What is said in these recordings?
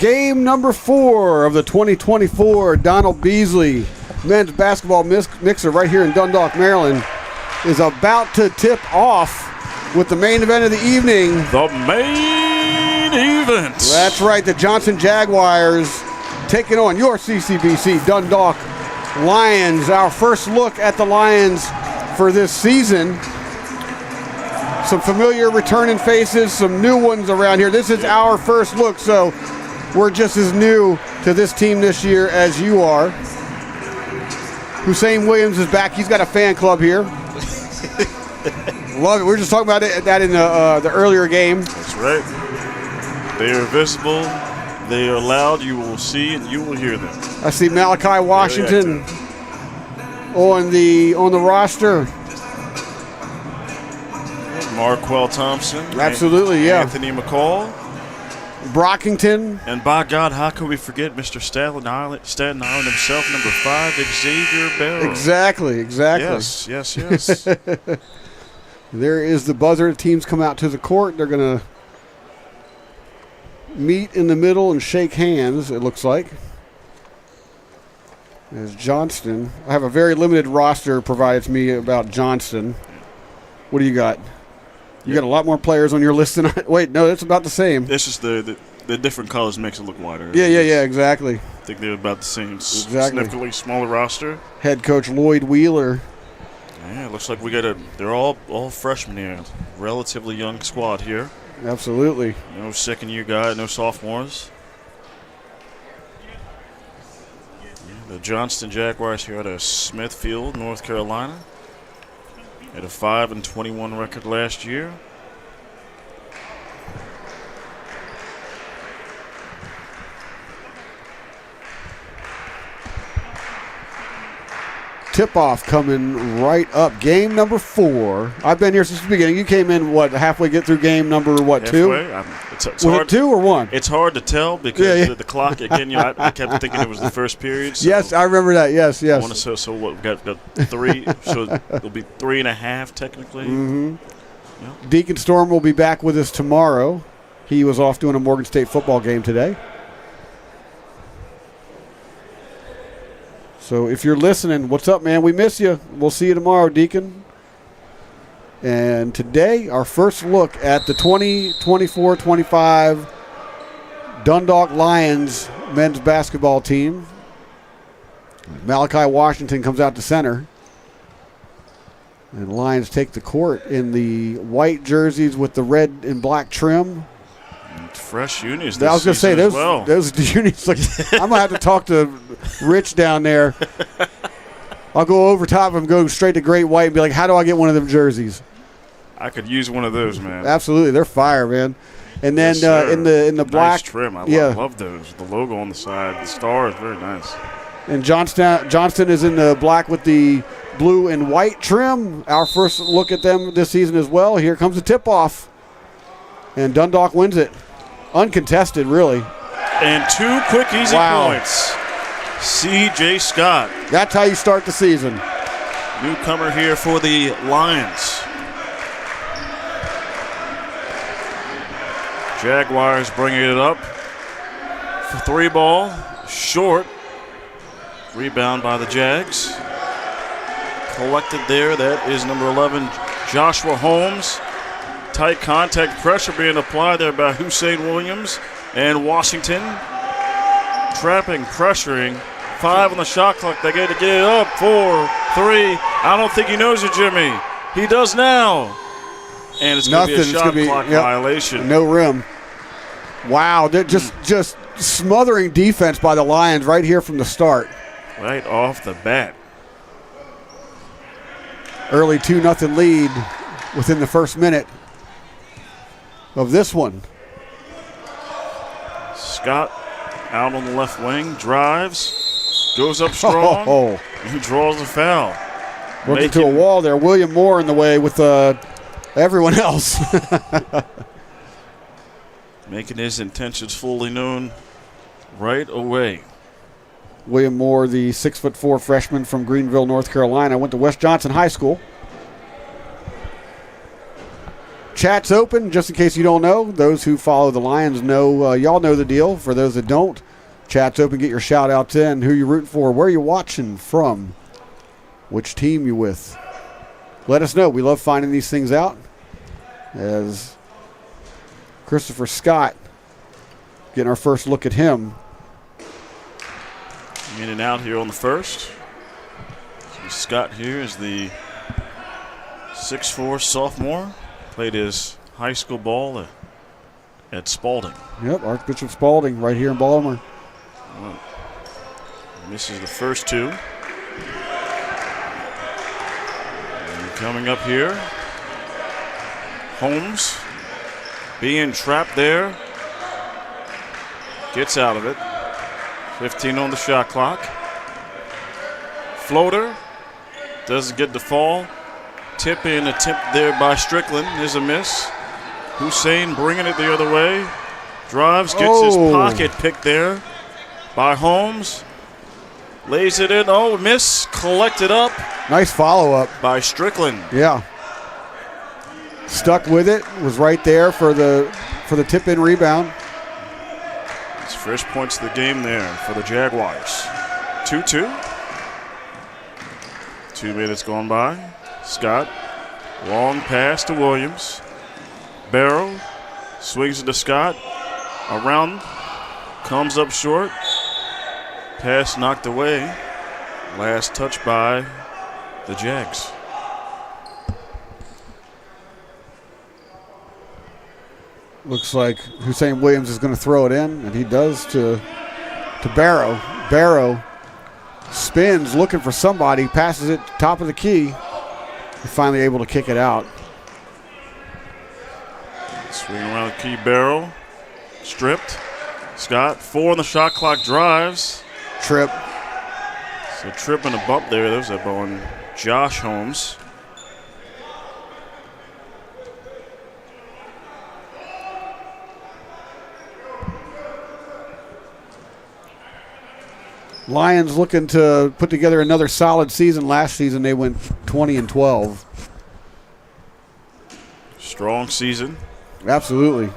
Game number 4 of the 2024 Donald Beasley men's basketball mixer right here in Dundalk, Maryland, is about to tip off with the main event of the evening. The main event. That's right, the Johnston Jaguars taking on your CCBC Dundalk Lions. Our first look at the Lions for this season. Some familiar returning faces, some new ones around here. This is our first look, so we're just as new to this team this year as you are. Hussein Williams is back. He's got a fan club here. Love it. We were just talking about that in the earlier game. That's right. They are visible. They are loud. You will see and you will hear them. I see Malachi Washington on the roster. Marquell Thompson. Absolutely, yeah. Anthony McCall. Brockington. And by God, how can we forget Mr. Staten Island himself, number 5, Xavier Bell. Exactly. Yes. There is the buzzer. The teams come out to the court. They're going to meet in the middle and shake hands, it looks like. As Johnston. I have a very limited roster provided to me about Johnston. What do you got? You got a lot more players on your list than I. Wait, no, it's about the same. It's just the different colors makes it look wider. Yeah, exactly. I think they're about the same. Exactly. Significantly smaller roster. Head coach Lloyd Wheeler. Yeah, it looks like they're all freshmen here. Relatively young squad here. Absolutely. No second-year guy, no sophomores. Yeah, the Johnston Jaguars here out of Smithfield, North Carolina. Had a 5-21 record last year. Tip-off coming right up. Game number 4. I've been here since the beginning. You came in, halfway get through game number, 2? It's Was hard, it 2 or 1? It's hard to tell because the clock, again, I kept thinking it was the first period. So yes, I remember that. Yes. I want to so what, we got 3, so it'll be 3.5 technically. Mm-hmm. Yeah. Deacon Storm will be back with us tomorrow. He was off doing a Morgan State football game today. So if you're listening, what's up, man? We miss you. We'll see you tomorrow, Deacon. And today, our first look at the 2024-25 Dundalk Lions men's basketball team. Malachi Washington comes out to center. And Lions take the court in the white jerseys with the red and black trim. Fresh unis. I was going to say, those unis, I'm going to have to talk to Rich down there. I'll go over top of him, go straight to Great White and be like, how do I get one of them jerseys? I could use one of those, man. Absolutely. They're fire, man. And then in the black. Nice trim. I love those. The logo on the side. The star is very nice. And Johnston is in the black with the blue and white trim. Our first look at them this season as well. Here comes the tip-off. And Dundalk wins it. Uncontested, really. And 2 quick, easy points. C.J. Scott. That's how you start the season. Newcomer here for the Lions. Jaguars bringing it up. For 3 ball. Short. Rebound by the Jags. Collected there. That is number 11, Joshua Holmes. Tight contact pressure being applied there by Hussein Williams and Washington. Trapping, pressuring. 5 on the shot clock. They get to get it up. 4, 3. I don't think he knows it, Jimmy. He does now. And it's going to be a shot clock violation. No rim. Wow, they're just smothering defense by the Lions right here from the start. Right off the bat. Early 2-0 lead within the first minute of this one. Scott out on the left wing, drives, goes up strong, and draws a foul. Runs into a wall there. William Moore in the way with everyone else. Making his intentions fully known right away. William Moore, the 6'4" freshman from Greenville, North Carolina, went to West Johnson High School. chat's open, just in case you don't know. Those who follow the Lions know, y'all know the deal. For those that don't, chat's open. Get your shout-outs in. Who you rooting for? Where you watching from? Which team you with? Let us know. We love finding these things out. As Christopher Scott, getting our first look at him. In and out here on the first. So Scott here is the 6'4" sophomore. Played his high school ball at Spalding. Yep, Archbishop Spalding right here in Baltimore. Well, misses the first two. And coming up here, Holmes being trapped there. Gets out of it. 15 on the shot clock. Floater. Doesn't get the fall. Tip in attempt there by Strickland is a miss. Hussein bringing it the other way. Drives, gets his pocket picked there by Holmes. Lays it in. Oh, miss. Collected up. Nice follow-up by Strickland. Yeah. Stuck with it. Was right there for the tip-in rebound. His first points of the game there for the Jaguars. 2-2. 2 minutes gone by. Scott, long pass to Williams. Barrow swings it to Scott. Around, comes up short. Pass knocked away. Last touch by the Jags. Looks like Hussein Williams is going to throw it in, and he does to Barrow. Barrow spins, looking for somebody, passes it top of the key. Finally able to kick it out. Swing around the key, Barrow. Stripped. Scott, 4 on the shot clock, drives. Trip. So trip and a bump there. There's up on Josh Holmes. Lions looking to put together another solid season. Last season they went 20-12. Strong season. Absolutely.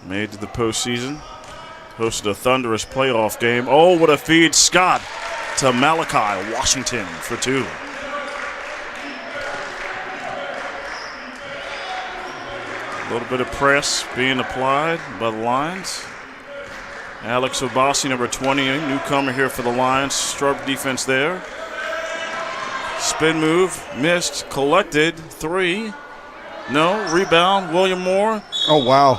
Made to the postseason. Hosted a thunderous playoff game. Oh, what a feed. Scott to Malachi Washington for 2. A little bit of press being applied by the Lions. Alex Obasi, number 20, newcomer here for the Lions. Sharp defense there. Spin move, missed, collected, 3. No, rebound, William Moore. Oh, wow.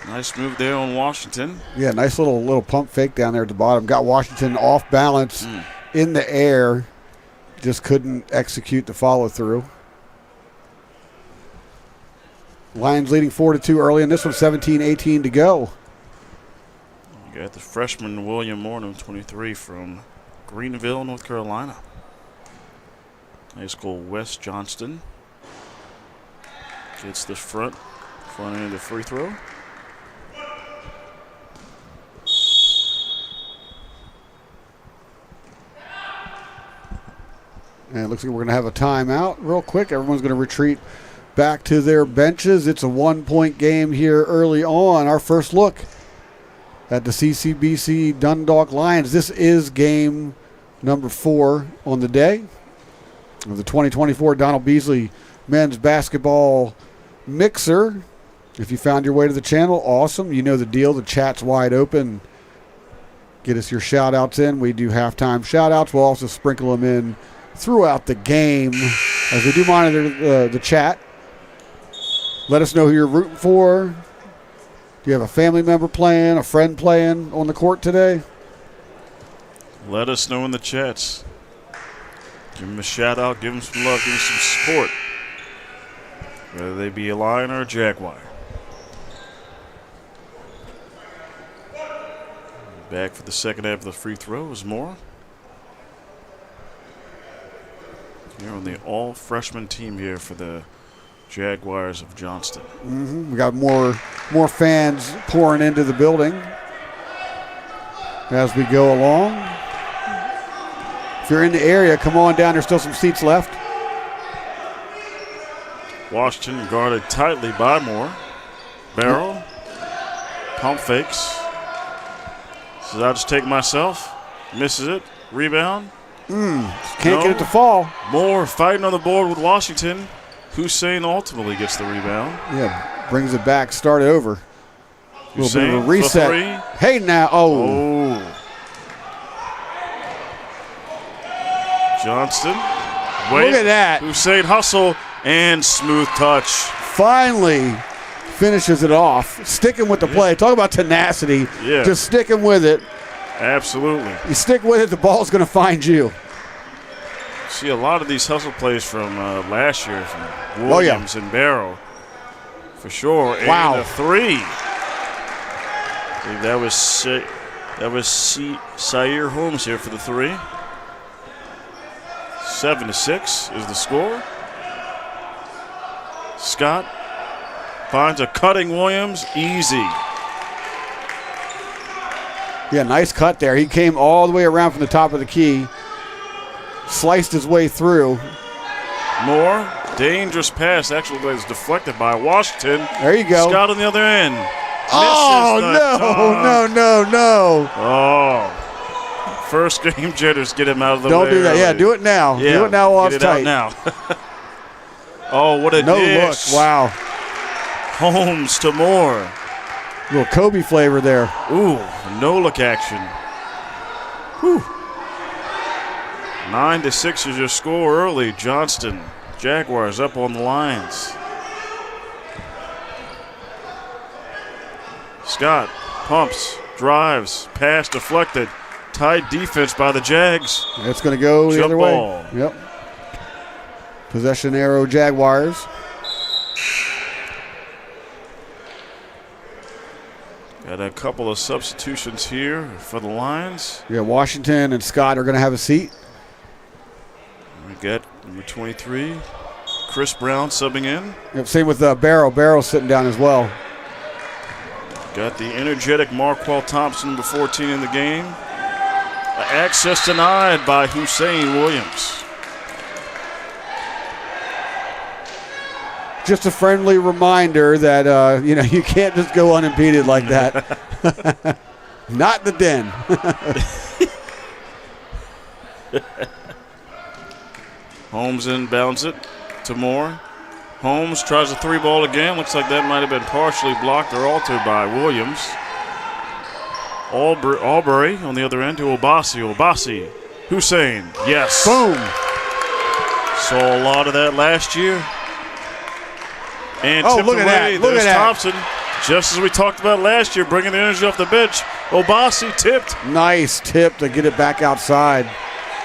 Nice move there on Washington. Yeah, nice little pump fake down there at the bottom. Got Washington off balance in the air. Just couldn't execute the follow through. Lions leading 4-2 early in this one, 17-18 to go. You got the freshman William Moore, 23, from Greenville, North Carolina. High school West Johnston. Gets the front end of the free throw. And it looks like we're going to have a timeout real quick. Everyone's going to retreat back to their benches. It's a 1-point game here early on. Our first look at the CCBC Dundalk Lions. This is game number 4 on the day of the 2024 Donald Beasley Men's Basketball Mixer. If you found your way to the channel, awesome. You know the deal. The chat's wide open. Get us your shout-outs in. We do halftime shout-outs. We'll also sprinkle them in throughout the game as we do monitor the chat. Let us know who you're rooting for. Do you have a family member playing, a friend playing on the court today? Let us know in the chats. Give them a shout out, give them some love, give them some support. Whether they be a Lion or a Jaguar. Back for the second half of the free throw is Moore. Here on the all-freshman team here for the Jaguars of Johnston. We got more fans pouring into the building as we go along. If you're in the area, come on down. There's still some seats left. Washington guarded tightly by Moore. Barrow. Pump fakes. Says, I'll just take myself. Misses it. Rebound. Can't get it to fall. Moore fighting on the board with Washington. Hussein ultimately gets the rebound. Yeah, brings it back. Start it over. A little bit of a reset. Three. Hey, now. Oh. Johnston. Look at that. Hussein hustle and smooth touch. Finally finishes it off. Sticking with the play. Talk about tenacity. Yeah. Just sticking with it. Absolutely. You stick with it, the ball's going to find you. See a lot of these hustle plays from last year from Williams and Barrow. For sure. Wow. And a three. I believe that was Sayer Holmes here for the three. 7-6 is the score. Scott finds a cutting Williams. Easy. Yeah, nice cut there. He came all the way around from the top of the key. Sliced his way through. Moore, dangerous pass. Actually was deflected by Washington. There you go. Scott on the other end. Oh, no. Oh. First game jitters, get him out of the way. Don't do that. Early. Yeah, do it now. Yeah, do it now while get it's it tight. Out now. Oh, what a no dish. look. Wow. Holmes to Moore. Little Kobe flavor there. Ooh, no look action. Whew. 9-6 is your score early. Johnston, Jaguars up on the lines. Scott pumps, drives, pass deflected. Tight defense by the Jags. It's going to go the other ball. way. Yep. Possession arrow Jaguars. Got a couple of substitutions here for the Lions. Yeah, Washington and Scott are going to have a seat. We got number 23, Chris Brown subbing in. Yep, same with Barrow. Barrow's sitting down as well. Got the energetic Marquell Thompson, number 14 in the game. Access denied by Hussein Williams. Just a friendly reminder that you can't just go unimpeded like that. Not the Den. Holmes inbounds it to Moore. Holmes tries a three ball again. Looks like that might have been partially blocked or altered by Williams. Albury on the other end to Obasi. Obasi. Hussein. Yes. Boom. Saw a lot of that last year. And tipped look at away. that. Look There's at that. Thompson. Just as we talked about last year, bringing the energy off the bench. Obasi tipped. Nice tip to get it back outside.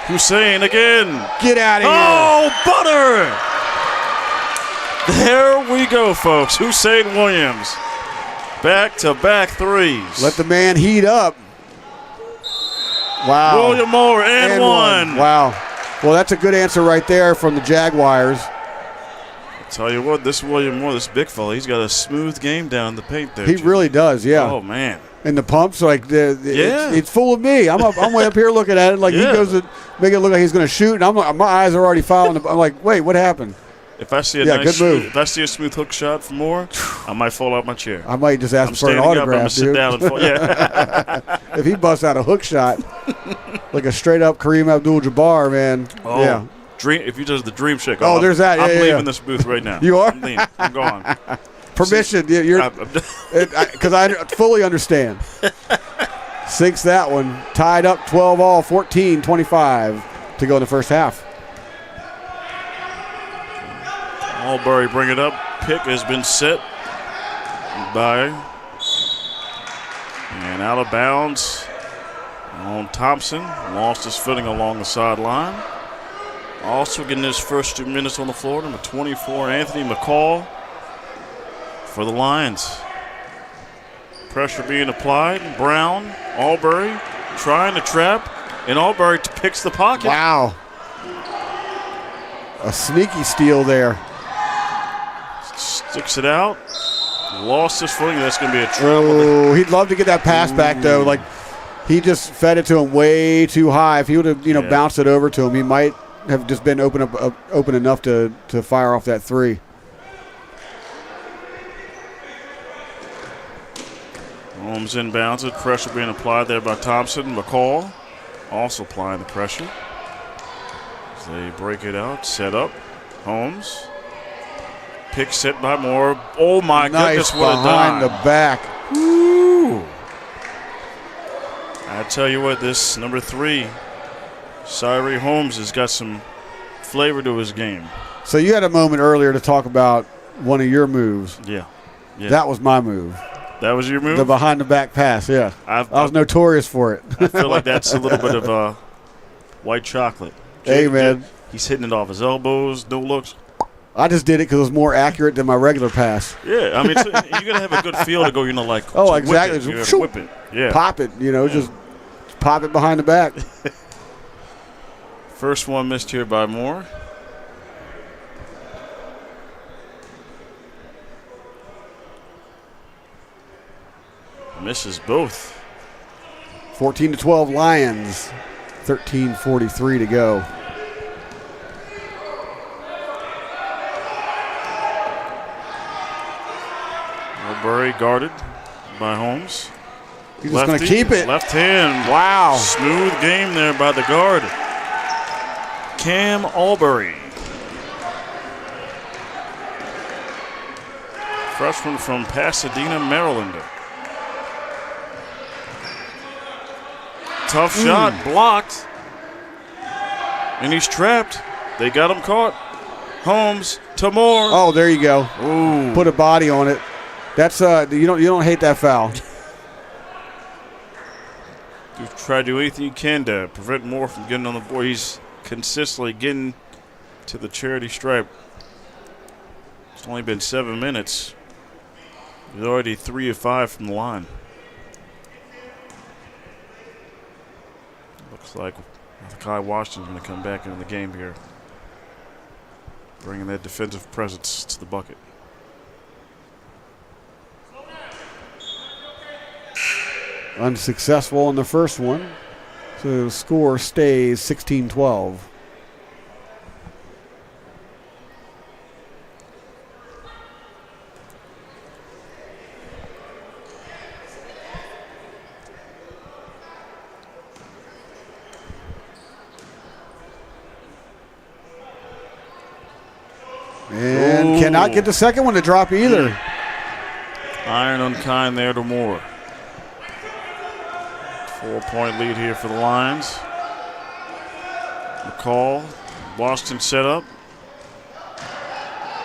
Hussein again. Get out of here. Oh, butter. There we go, folks. Hussein Williams. Back-to-back threes. Let the man heat up. Wow. William Moore and one. Wow. Well, that's a good answer right there from the Jaguars. Tell you what, this William Moore, this big fella, he's got a smooth game down in the paint there. He really does, yeah. Oh, man. And the pumps, Yeah. it's full of me. I'm way up here looking at it like he goes to make it look like he's going to shoot, and my eyes are already following. I'm like, wait, what happened? If I see a good move. If I see a smooth hook shot from Moore, I might fall out my chair. I might just ask I'm for an standing up, I'm autograph, gonna sit dude. down and fall. Yeah. If he busts out a hook shot, like a straight up Kareem Abdul-Jabbar, man. Oh. Yeah. If he does the dream shake, there's that. I'm Yeah, leaving this booth right now. You are? I'm leaving. I'm gone. Permission. Because I fully understand. Sinks that one. Tied up 12-all, 14-25 to go in the first half. Albury bring it up. Pick has been set by and out of bounds on Thompson. Lost his footing along the sideline. Also getting his first 2 minutes on the floor, number 24, Anthony McCall for the Lions. Pressure being applied. Brown, Albury trying to trap, and Albury picks the pocket. Wow. A sneaky steal there. Sticks it out. Lost his footing. That's going to be a trouble. Oh, he'd love to get that pass back, though. Like, he just fed it to him way too high. If he would have, bounced it over to him, he might have just been open enough to fire off that three. Holmes inbounds it. Pressure being applied there by Thompson. McCall also applying the pressure. As they break it out. Set up. Holmes. Pick set by Moore. Oh, my goodness, what a dime. Behind the back. Woo! I tell you what, this number 3, Cyree Holmes, has got some flavor to his game. So you had a moment earlier to talk about one of your moves. Yeah. That was my move. That was your move? The behind-the-back pass, yeah. I was notorious for it. I feel like that's a little bit of white chocolate. Hey, man. He's hitting it off his elbows, no looks. I just did it because it was more accurate than my regular pass. Yeah, I mean, you got to have a good feel to go, like, oh, exactly. Whip it. You gotta whip it. Yeah. Pop it, just pop it behind the back. First one missed here by Moore. Misses both. 14-12 Lions. 13:43 to go. Milbury guarded by Holmes. He's just going to keep it. Left hand. Wow. Smooth game there by the guard. Cam Albury. Freshman from Pasadena, Maryland. Tough shot, blocked. And he's trapped. They got him caught. Holmes to Moore. Oh, there you go. Ooh. Put a body on it. That's you don't hate that foul. You've tried to do anything you can to prevent Moore from getting on the board. He's consistently getting to the charity stripe. It's only been 7 minutes. He's already 3 of 5 from the line. Looks like Kai Washington's going to come back into the game here, bringing that defensive presence to the bucket. Unsuccessful in the first one. So the score stays 16-12. And cannot get the second one to drop either. Iron unkind there to Moore. 4-point lead here for the Lions. McCall, Boston set up.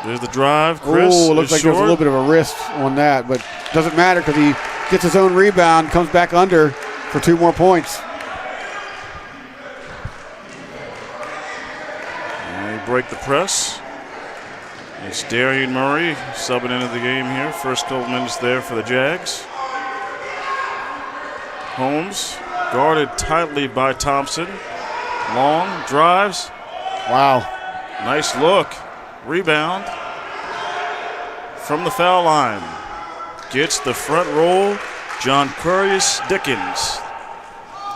There's the drive. Chris looks like short. there's a little bit of a wrist on that, but doesn't matter because he gets his own rebound, comes back under for 2 more points. And they break the press. It's Darian Murray subbing into the game here. First couple minutes there for the Jags. Holmes guarded tightly by Thompson. Long drives. Wow. Nice look. Rebound from the foul line. Gets the front roll. John Curious Dickens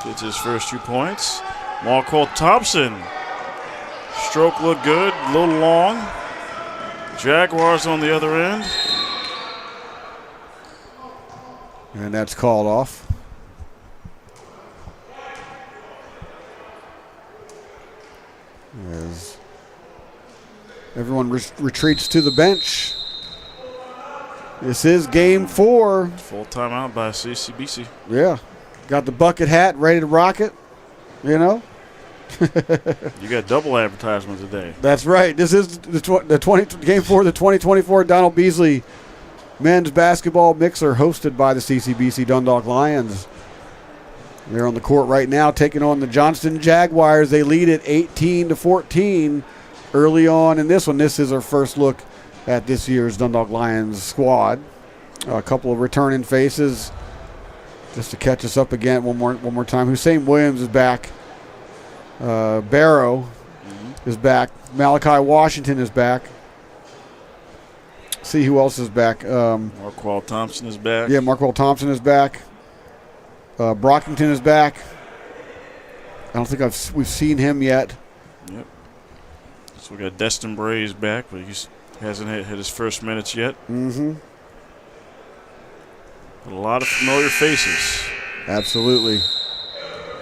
gets his first 2 points. Marquel Thompson. Stroke looked good. A little long. Jaguars on the other end. And that's called off. As everyone retreats to the bench. This is game 4. Full timeout by CCBC. Yeah. Got the bucket hat ready to rock it, You got double advertisement today. That's right. This is the game 4 of the 2024 Donald Beasley men's basketball mixer hosted by the CCBC Dundalk Lions. They're on the court right now taking on the Johnston Jaguars. They lead it 18-14 early on in this one. This is our first look at this year's Dundalk Lions squad. A couple of returning faces just to catch us up again one more time. Hussein Williams is back. Barrow is back. Malachi Washington is back. See who else is back. Marquel Thompson is back. Yeah, Marquel Thompson is back. Brockington is back. I don't think we've seen him yet. Yep. So we got Destin Bray's back, but he hasn't hit his first minutes yet. Mm-hmm. A lot of familiar faces. Absolutely.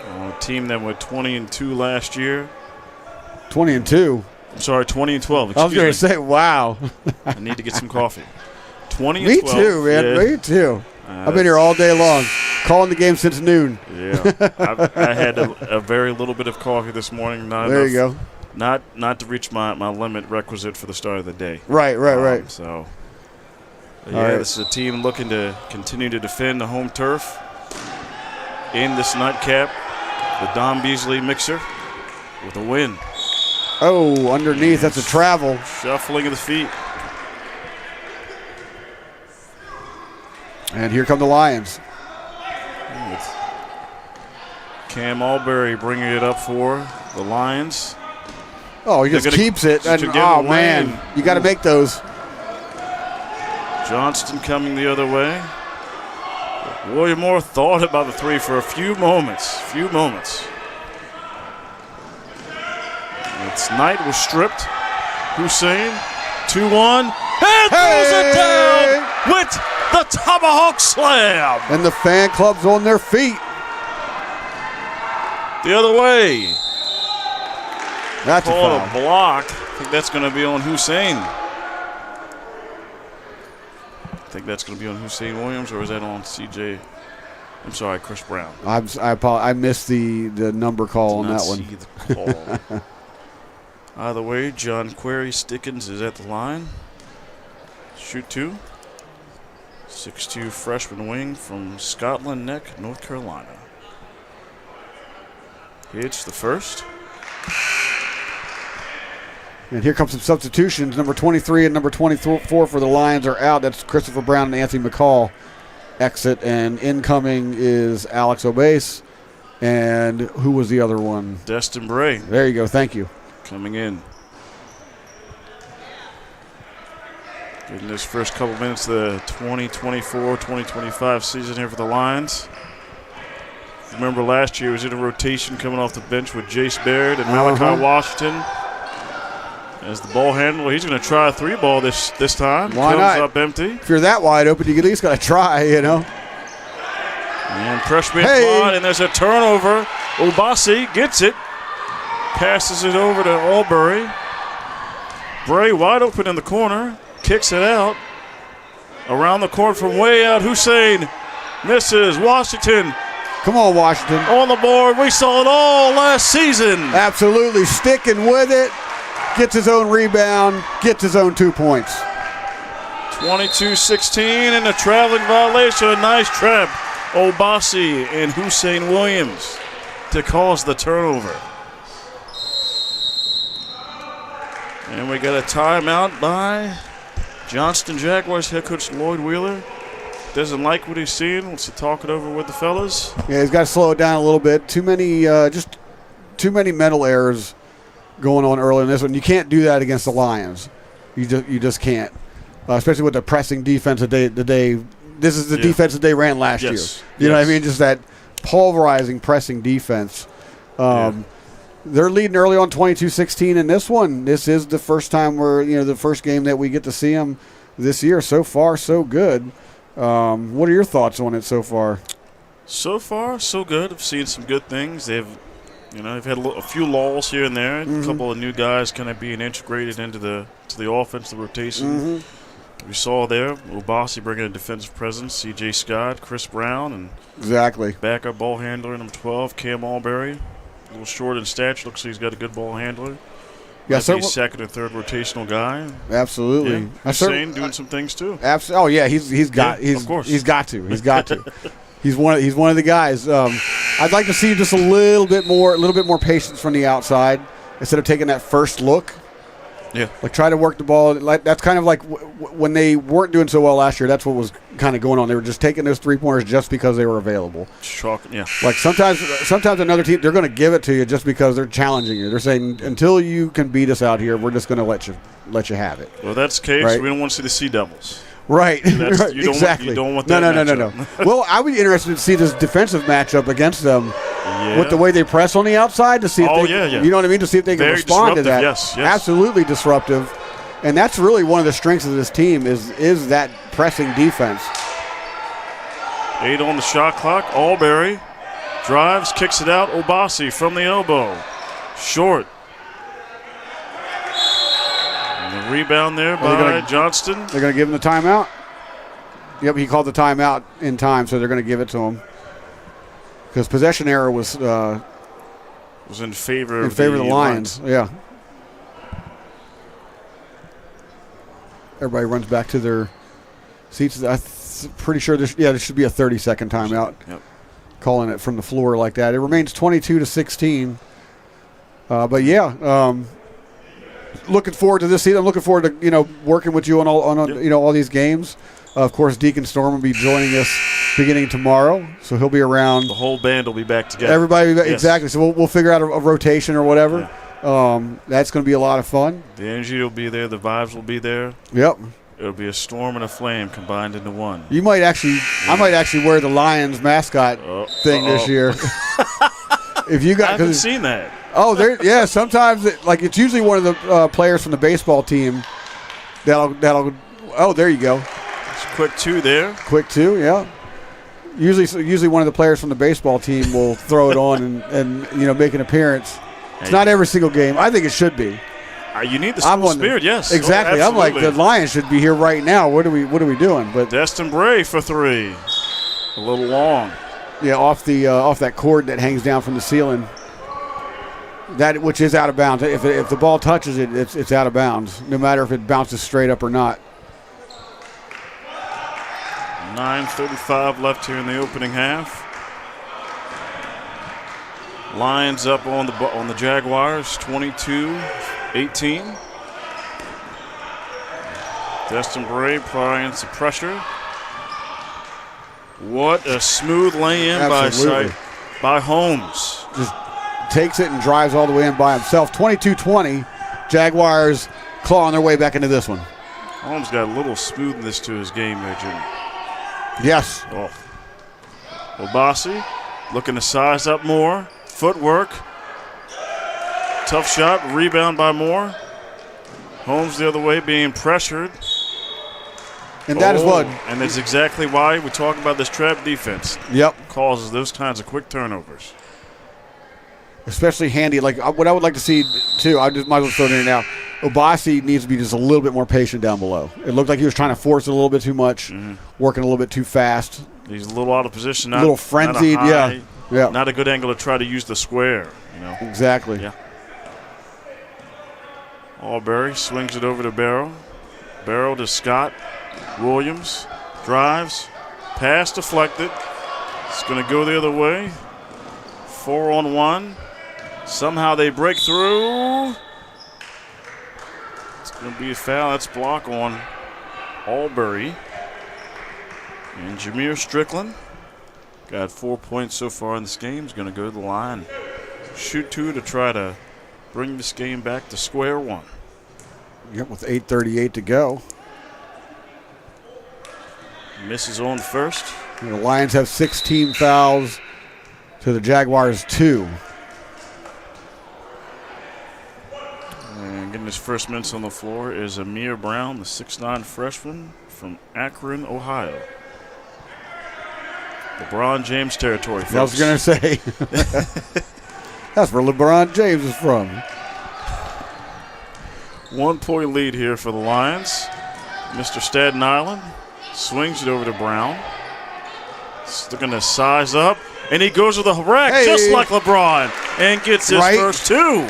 A team that went 20-2 last year. 20-2. I'm sorry, 20-12. I was going to say, wow. I need to get some coffee. 20-12. Me too, man. Yeah. Me too. I've been here all day long, calling the game since noon. Yeah. I had a very little bit of coffee this morning. There you go. Not to reach my limit requisite for the start of the day. Right. So, yeah, This is a team looking to continue to defend the home turf in this nightcap. The Don Beasley mixer with a win. Oh, underneath. That's a travel. Shuffling of the feet. And here come the Lions. Cam Albury bringing it up for the Lions. Oh, he just keeps it. Oh, man. You got to make those. Johnston coming the other way. William Moore thought about the three for a few moments. It's Knight was stripped. Hussein, 2-1. And throws it down with the tomahawk slam. And the fan club's on their feet. The other way. That's a Called foul. a block. I think that's going to be on Hussein. I think that's going to be on Hussein Williams, or is that on CJ? I'm sorry, Chris Brown. I missed the number call on that one. See the call. Either way, John Query Stickens is at the line. Shoot two. 6'2" freshman wing from Scotland Neck, North Carolina. Hits the first. And here comes some substitutions. Number 23 and number 24 for the Lions are out. That's Christopher Brown and Anthony McCall exit. And incoming is Alex Obase. And who was the other one? Destin Bray. There you go. Thank you. Coming in. Getting this first couple minutes of the 2024-2025 season here for the Lions. Remember last year he was in a rotation coming off the bench with Jace Baird and Malachi Washington as the ball handler. He's going to try a three ball this time. Why Comes not? Up empty. If you're that wide open, you at least got to try, you know. And pressure applied, and there's a turnover. Obasi gets it. Passes it over to Albury. Bray wide open in the corner. Kicks it out. Around the court from way out. Hussein misses. Washington. Come on, Washington. On the board. We saw it all last season. Absolutely sticking with it. Gets his own rebound. Gets his own 2 points. 22-16 and a traveling violation. A nice trap. Obasi and Hussein Williams to cause the turnover. And we got a timeout by Johnston Jaguars head coach Lloyd Wheeler. Doesn't like what he's seeing. Wants to talk it over with the fellas. Yeah, he's got to slow it down a little bit. Too many mental errors going on early in this one. You can't do that against the Lions. You just can't. Especially with the pressing defense that this is the defense that they ran last year. You know what I mean? Just that pulverizing pressing defense. They're leading early on 22-16 in this one. This is the first time the first game that we get to see them this year. So far, so good. What are your thoughts on it so far? So far, so good. I've seen some good things. They've had a few lulls here and there. A couple of new guys kind of being integrated into the offense, the rotation. We saw there Obasi bringing a defensive presence. C.J. Scott, Chris Brown, and backup ball handler number 12, Cam Albury. A little short in stature. Looks like he's got a good ball handler. Yeah, he's second or third rotational guy. Absolutely. Yeah. Hussein doing some things too. Oh yeah, he's got to. He's one of the guys. I'd like to see just a little bit more patience from the outside instead of taking that first look. Yeah. Like try to work the ball. That's kind of like when they weren't doing so well last year. That's what was kind of going on. They were just taking those 3-pointers just because they were available. Yeah. Like sometimes another team, they're going to give it to you just because they're challenging you. They're saying until you can beat us out here, we're just going to let you have it. Well, that's the case. Right? We don't want to see the Sea Devils. Right. You don't want that. No. Well, I would be interested to see this defensive matchup against them with the way they press on the outside to see if you know what I mean, to see if they can respond to that. Yes. Absolutely disruptive. And that's really one of the strengths of this team is that pressing defense. 8 on the shot clock. Albury drives, kicks it out. Obasi from the elbow. Short. And the rebound there by Johnston. They're going to give him the timeout? Yep, he called the timeout in time, so they're going to give it to him. Because possession error was in favor of the Lions. Yeah. Everybody runs back to their seats. I'm pretty sure there should be a 30-second timeout. Yep. Calling it from the floor like that. It remains 22-16. But yeah, looking forward to this season. I'm looking forward to working with you on all these games. Of course, Deacon Storm will be joining us beginning tomorrow, so he'll be around. The whole band will be back together. Everybody, yes. Exactly. So we'll figure out a rotation or whatever. Yeah. That's going to be a lot of fun. The energy will be there. The vibes will be there. Yep. It'll be a storm and a flame combined into one. I might actually wear the Lions mascot thing this year. If you got, I haven't seen that. Oh, sometimes it's usually one of the players from the baseball team that'll. Oh, there you go. Quick two there. Quick two, yeah. Usually one of the players from the baseball team will throw it on and make an appearance. It's not every single game. I think it should be. You need the school spirit, yes. Exactly. I'm like, the Lions should be here right now. What are we doing? But Destin Bray for 3. A little long. Yeah, off that cord that hangs down from the ceiling. Which is out of bounds. If the ball touches it, it's out of bounds, no matter if it bounces straight up or not. 9:35 left here in the opening half. Lions up on the Jaguars, 22-18. Destin Bray applying some pressure. What a smooth lay-in by Holmes. Just takes it and drives all the way in by himself. 22-20. Jaguars clawing their way back into this one. Holmes got a little smoothness to his game there, Jimmy. Yes. Oh. Obasi looking to size up more. Footwork. Tough shot. Rebound by Moore. Holmes the other way being pressured. And that is what. And that's exactly why we talk about this trap defense. Yep. Causes those kinds of quick turnovers. Especially handy. Like what I would like to see, too, I just might as well throw it in now. Obasi needs to be just a little bit more patient down below. It looked like he was trying to force it a little bit too much, working a little bit too fast. He's a little out of position. A little frenzied, yeah. Not a good angle to try to use the square. Exactly. Yeah. Albury swings it over to Barrow. Barrow to Scott. Williams drives. Pass deflected. It's going to go the other way. 4-on-1. Somehow they break through. It's going to be a foul. That's block on Albury. And Jameer Strickland got 4 points so far in this game. He's going to go to the line. Shoot 2 to try to bring this game back to square one. Yep, with 8:38 to go. Misses on first. And the Lions have 16 fouls to the Jaguars 2. And getting his first minutes on the floor is Amir Brown, the 6'9 freshman from Akron, Ohio. LeBron James territory, folks. I was going to say. That's where LeBron James is from. 1 point lead here for the Lions. Mr. Staten Island swings it over to Brown. Still going to size up. And he goes with a rack just like LeBron and gets his first 2.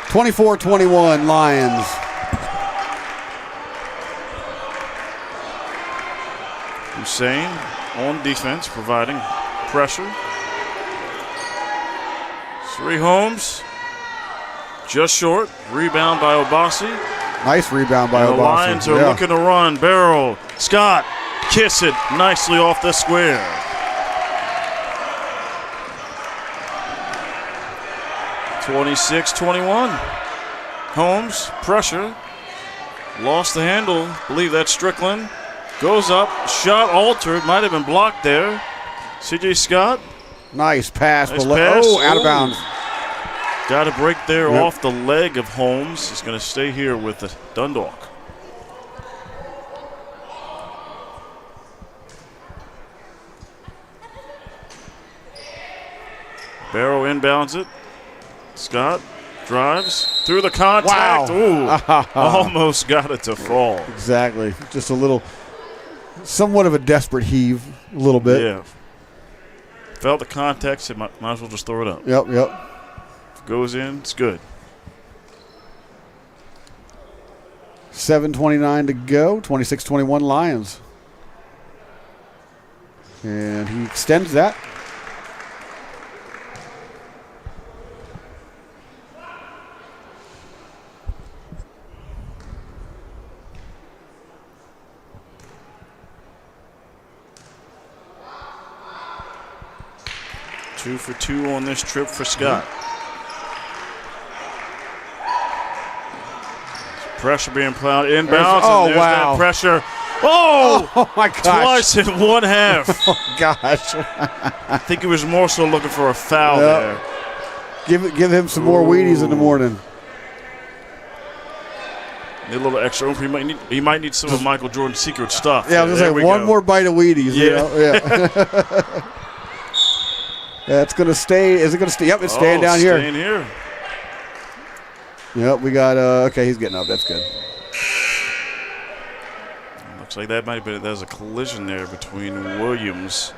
24-21 Lions. Hussein on defense, providing pressure. 3 Holmes. Just short. Rebound by Obasi. Nice rebound by Obasi. The Lions are looking to run. Barrow. Scott. Kiss it nicely off the square. (26-21). Holmes, pressure. Lost the handle. Believe that's Strickland. Goes up. Shot altered. Might have been blocked there. C.J. Scott. Nice pass. Pass. Oh, out of bounds. Got a break there off the leg of Holmes. He's going to stay here with the Dundalk. Barrow inbounds it. Scott drives through the contact. Wow. Ooh, almost got it to fall. Exactly. Just a little, somewhat of a desperate heave, a little bit. Yeah. Felt the contact, said might as well just throw it up. Yep. If it goes in, it's good. 7:29 to go, 26-21 Lions. And he extends that. Two for two on this trip for Scott. Pressure being applied inbounds. Oh, and there's wow. that pressure. Oh my gosh. Twice in one half. Oh, gosh. I think he was more so looking for a foul there. Give him some more Wheaties in the morning. Need a little extra oomph. He might need some of Michael Jordan's secret stuff. Yeah, I was going to say, one more bite of Wheaties. Yeah. That's going to stay. Is it going to stay? Yep, it's staying down here. Staying here. Yep, we got, okay, he's getting up. That's good. Looks like that might be, there's a collision there between Williams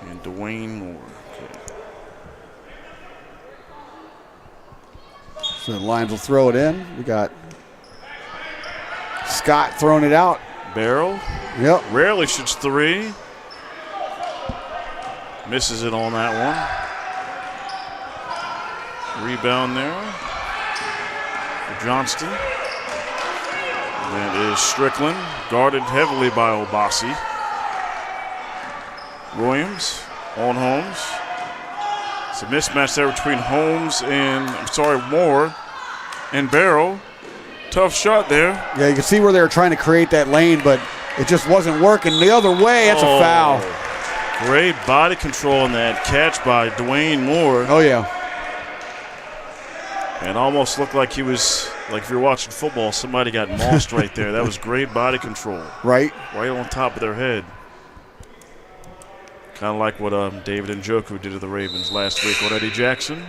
and Dwayne Moore. Okay. So the Lions will throw it in. We got Scott throwing it out. Barrow. Yep. Rarely shoots three. Misses it on that one. Rebound there for Johnston. That is Strickland, guarded heavily by Obasi. Williams on Holmes. It's a mismatch there between Holmes and, Moore and Barrow. Tough shot there. Yeah, you can see where they were trying to create that lane, but it just wasn't working. The other way, that's a foul. Great body control on that catch by Dwayne Moore. Oh, yeah. And almost looked like he was, like if you're watching football, somebody got mossed right there. That was great body control. Right on top of their head. Kind of like what David Njoku did to the Ravens last week with Eddie Jackson.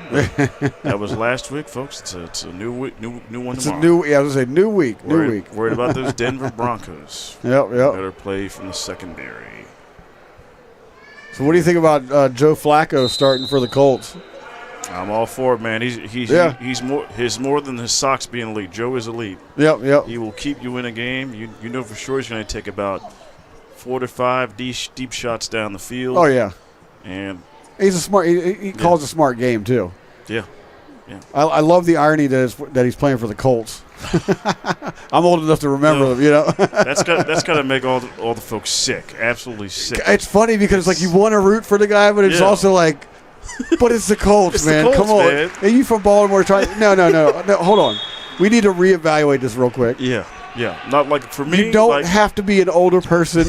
That was last week, folks. It's a new week, new one tomorrow. I was going to say new week. Worried about those Denver Broncos. Yep. Better play from the secondary. So what do you think about Joe Flacco starting for the Colts? I'm all for it, man. He's more than his socks being elite. Joe is elite. Yep. He will keep you in a game. You know for sure he's going to take about 4 to 5 deep shots down the field. Oh yeah, and he's a smart. He calls a smart game too. Yeah. I love the irony that he's playing for the Colts. I'm old enough to remember them. You know. that's got to make all the folks sick. Absolutely sick. It's funny because like you want to root for the guy, but it's also like, but it's the Colts, it's man. The Colts, come on, man. Are you from Baltimore? No. Hold on. We need to reevaluate this real quick. Yeah. Not like for me. You don't have to be an older person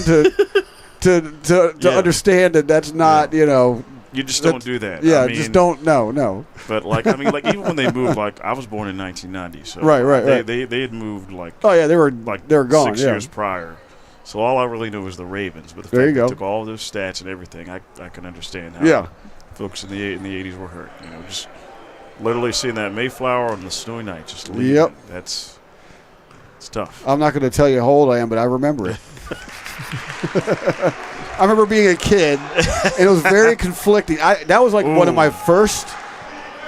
to understand that that's not, You just don't do that. Yeah, just don't. No. But even when they moved, I was born in 1990, so right. They had moved they were gone 6 years prior. So all I really knew was the Ravens. But the fact they took all those stats and everything, I can understand how folks in the 80s were hurt. Just literally seeing that Mayflower on the snowy night, just leaving. It's tough. I'm not going to tell you how old I am, but I remember it. I remember being a kid, and it was very conflicting. That was one of my first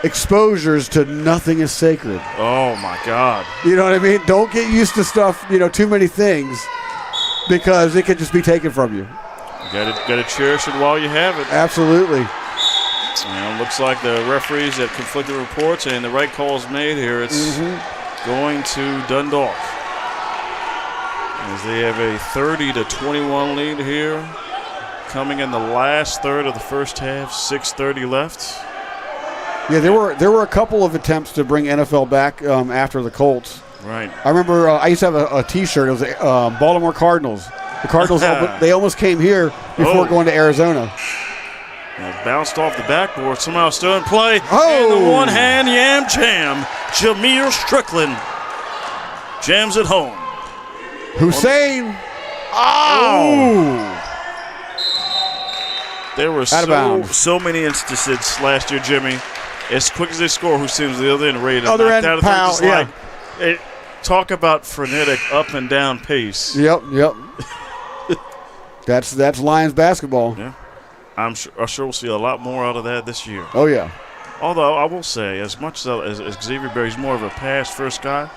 exposures to nothing is sacred. Oh, my God. You know what I mean? Don't get used to stuff, too many things, because it could just be taken from you. Gotta cherish it while you have it. Absolutely. Looks like the referees have conflicting reports, and the right call is made here. It's going to Dundalk. As they have a 30-21 lead here. Coming in the last third of the first half, 6:30 left. Yeah, there were a couple of attempts to bring NFL back after the Colts. Right. I remember I used to have a T-shirt. It was Baltimore Cardinals. The Cardinals, they almost came here before going to Arizona. Bounced off the backboard, somehow still in play. Oh! And the one-hand yam jam. Jameer Strickland jams it home. Hussein. Oh! There were so many instances last year, Jimmy. As quick as they score, who seems the other end ready to knock out of pow, yeah. Talk about frenetic up and down pace. Yep. That's Lions basketball. Yeah, I'm sure we'll see a lot more out of that this year. Oh yeah. Although I will say, as much as Xavier Berry's more of a pass-first guy,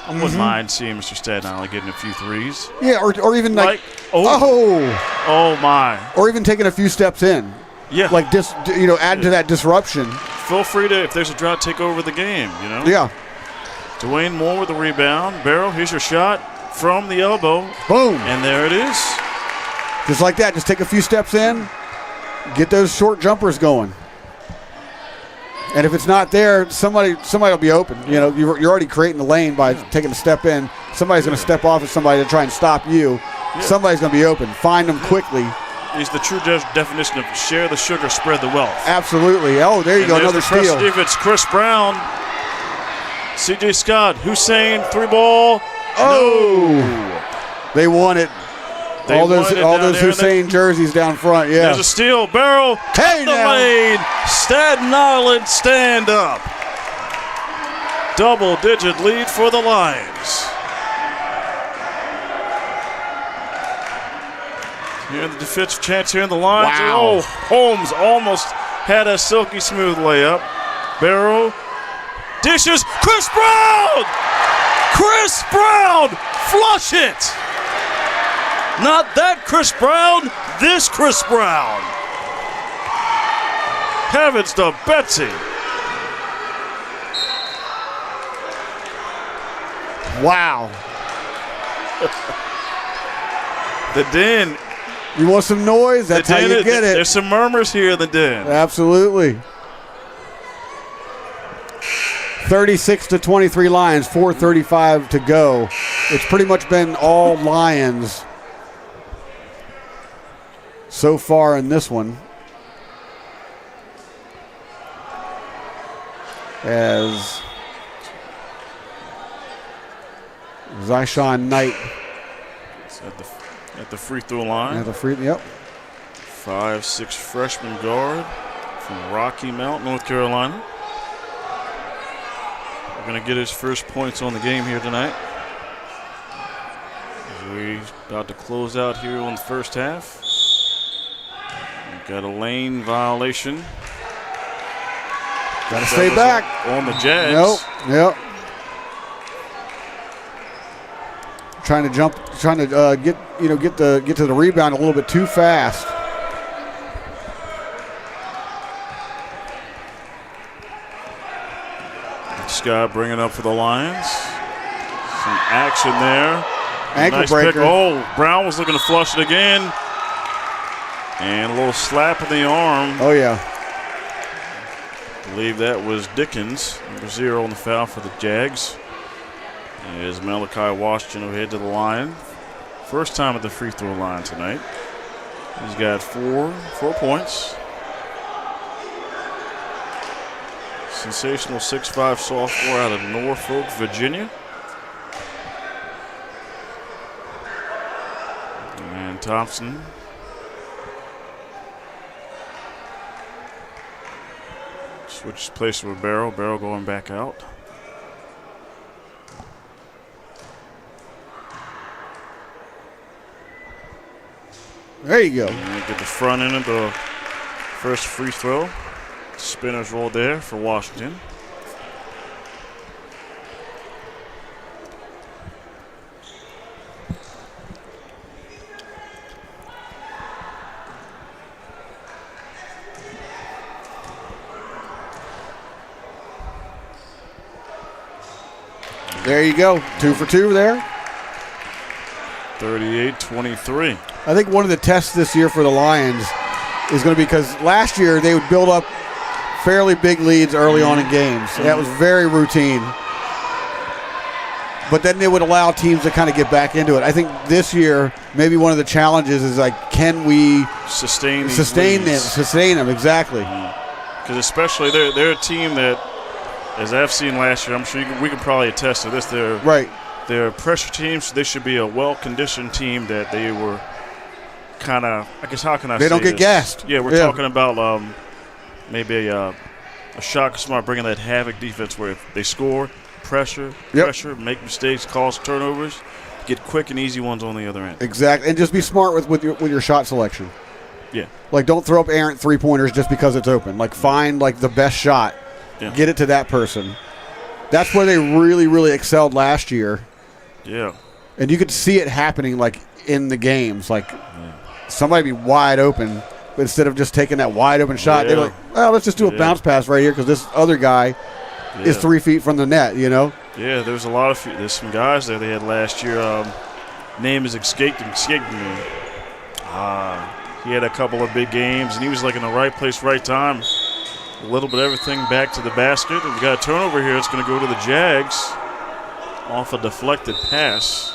I wouldn't mind seeing Mr. Staten Island getting a few threes. Yeah, or even like oh my, or even taking a few steps in. Yeah, like add to that disruption. Feel free to, if there's a drought, take over the game. Yeah. Dwayne Moore with the rebound. Barrow, here's your shot from the elbow. Boom. And there it is. Just like that. Just take a few steps in. Get those short jumpers going. And if it's not there, somebody will be open. You're already creating the lane by taking a step in. Somebody's going to step off at somebody to try and stop you. Yeah. Somebody's going to be open. Find them quickly. He's the true definition of share the sugar, spread the wealth. Absolutely. Oh, there you go. Another steal. If it's Chris Brown, C.J. Scott, Hussein, 3-ball. Oh. No. They won it. All those Hussein jerseys down front, yeah. There's a steal. Barrow. Hey, the lane. Staten Island stand up. Double-digit lead for the Lions. Here the defensive chance here in the Lions. Wow. Oh, Holmes almost had a silky smooth layup. Barrow dishes. Chris Brown! Chris Brown! Flush it! Not that Chris Brown, this Chris Brown. Heavens to Betsy. Wow. The Den. You want some noise? That's how you get it. There's some murmurs here in the Den. Absolutely. 36-23 Lions, 4:35 to go. It's pretty much been all Lions so far in this one. As Zyshawn Knight at the free throw line. Yep. 5'6" freshman guard from Rocky Mount, North Carolina. We're going to get his first points on the game here tonight. We're about to close out here on the first half. We've got a lane violation. Got to stay back. On the Jags. Nope. Yep. Trying to get to the rebound a little bit too fast. Scott bringing up for the Lions. Some action there. Ankle breaker. Pick. Oh, Brown was looking to flush it again. And a little slap in the arm. Oh, yeah. I believe that was Dickens, number 0 on the foul for the Jags. As Malachi Washington will head to the line. First time at the free throw line tonight. He's got four points. Sensational 6'5" sophomore out of Norfolk, Virginia. And Thompson. Switches places with Barrow. Barrow going back out. There you go. And get the front end of the first free throw. Spinner's roll there for Washington. There you go. 2 for 2 there. 38-23. I think one of the tests this year for the Lions is going to be because last year they would build up fairly big leads early on in games. That was very routine. But then they would allow teams to kind of get back into it. I think this year, maybe one of the challenges is like, can we sustain them? Exactly. Because especially they're a team that, as I've seen last year, I'm sure we can probably attest to this. They're pressure teams. They should be a well-conditioned team that they were kind of, I guess, how can I say They don't get this? gassed. Yeah, we're talking about maybe a shock smart bringing that havoc defense where if they score, pressure, make mistakes, cause turnovers, get quick and easy ones on the other end. Exactly, and just be smart with your shot selection. Yeah. Like, don't throw up errant three-pointers just because it's open. Like, find, like, the best shot. Yeah. Get it to that person. That's where they really, really excelled last year. Yeah. And you could see it happening, like, in the games. Like, somebody be wide open, but instead of just taking that wide-open shot, they're like, well, let's just do a bounce pass right here because this other guy is 3 feet from the net, you know? Yeah, there's some guys there they had last year. Name is escaping me. He had a couple of big games, and he was like in the right place, right time. A little bit of everything back to the basket. And we got a turnover here. It's going to go to the Jags off a deflected pass.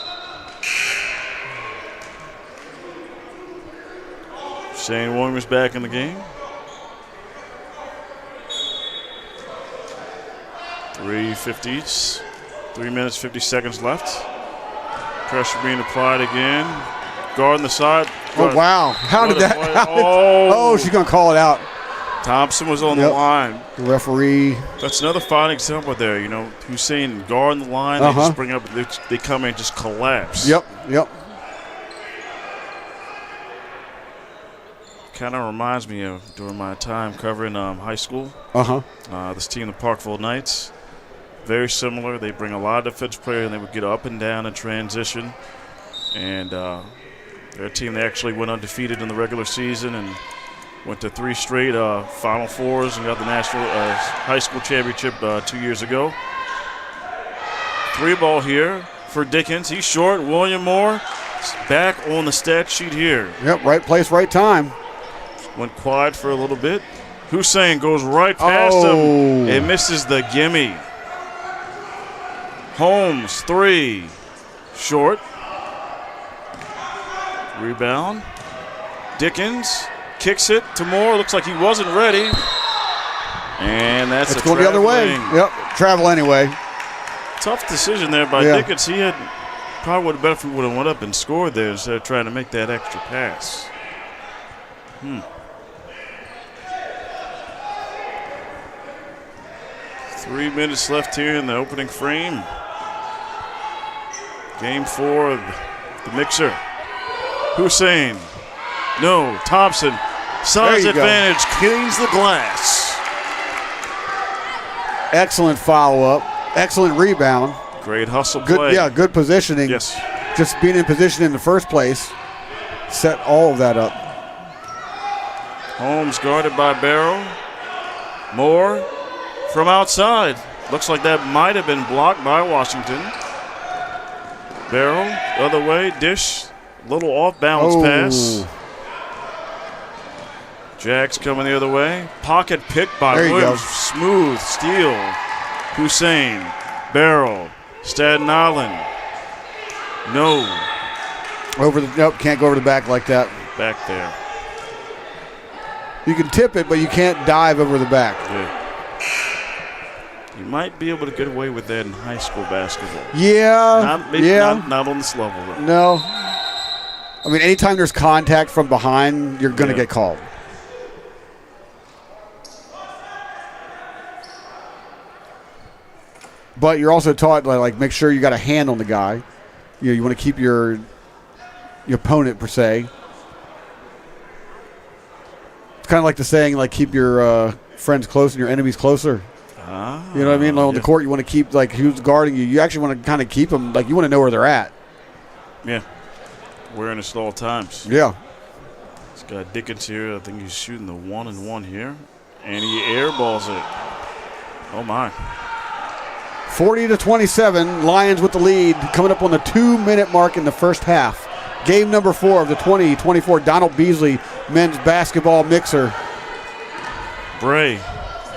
Shane Williams back in the game. 3 minutes, 50 seconds left. Pressure being applied again. Guarding the side. Oh, wow. How did that? Oh, she's going to call it out. Thompson was on the line. The referee. That's another fine example there. You know, Hussein guarding the line. They just bring up, they come in and just collapse. Yep. Kind of reminds me of during my time covering high school. This team, the Parkville Knights. Very similar. They bring a lot of defense players, and they would get up and down in transition. And their team, they actually went undefeated in the regular season and went to 3 straight Final Fours and got the national high school championship 2 years ago. 3 ball here for Dickens. He's short. William Moore back on the stat sheet here. Yep, right place, right time. Went quiet for a little bit. Hussein goes right past him and misses the gimme. Holmes, 3. Short. Rebound. Dickens kicks it to Moore. Looks like he wasn't ready. And that's it's going the other way. Yep, travel anyway. Tough decision there by Dickens. He had probably would have better if he would have went up and scored there instead of trying to make that extra pass. 3 minutes left here in the opening frame. Game 4 of the mixer. Hussein. No. Thompson. Size advantage. Cleans the glass. Excellent follow-up. Excellent rebound. Great hustle play. Good positioning. Yes. Just being in position in the first place set all of that up. Holmes guarded by Barrow. Moore from outside. Looks like that might have been blocked by Washington. Barrow, the other way, dish, little off-balance pass. Jags coming the other way. Pocket picked by Williams. Smooth steal. Hussein, Barrow, Staten Island. No. Nope, can't go over the back like that. Back there. You can tip it, but you can't dive over the back. Yeah. You might be able to get away with that in high school basketball. Not on this level, though. No. I mean, anytime there's contact from behind, you're going to get called. But you're also taught, like, make sure you got a hand on the guy. You want to keep your opponent, per se. It's kind of like the saying, like, keep your friends close and your enemies closer. You know what I mean? Like on the court, you want to keep, like, who's guarding you. You actually want to kind of keep them, like, you want to know where they're at. Yeah. Awareness at all times. Yeah. He's got Dickens here. I think he's shooting the 1-and-1 here. And he airballs it. Oh, my. 40-27. Lions with the lead. Coming up on the 2-minute mark in the first half. Game number 4 of the 2024 Donald Beasley men's basketball mixer. Bray.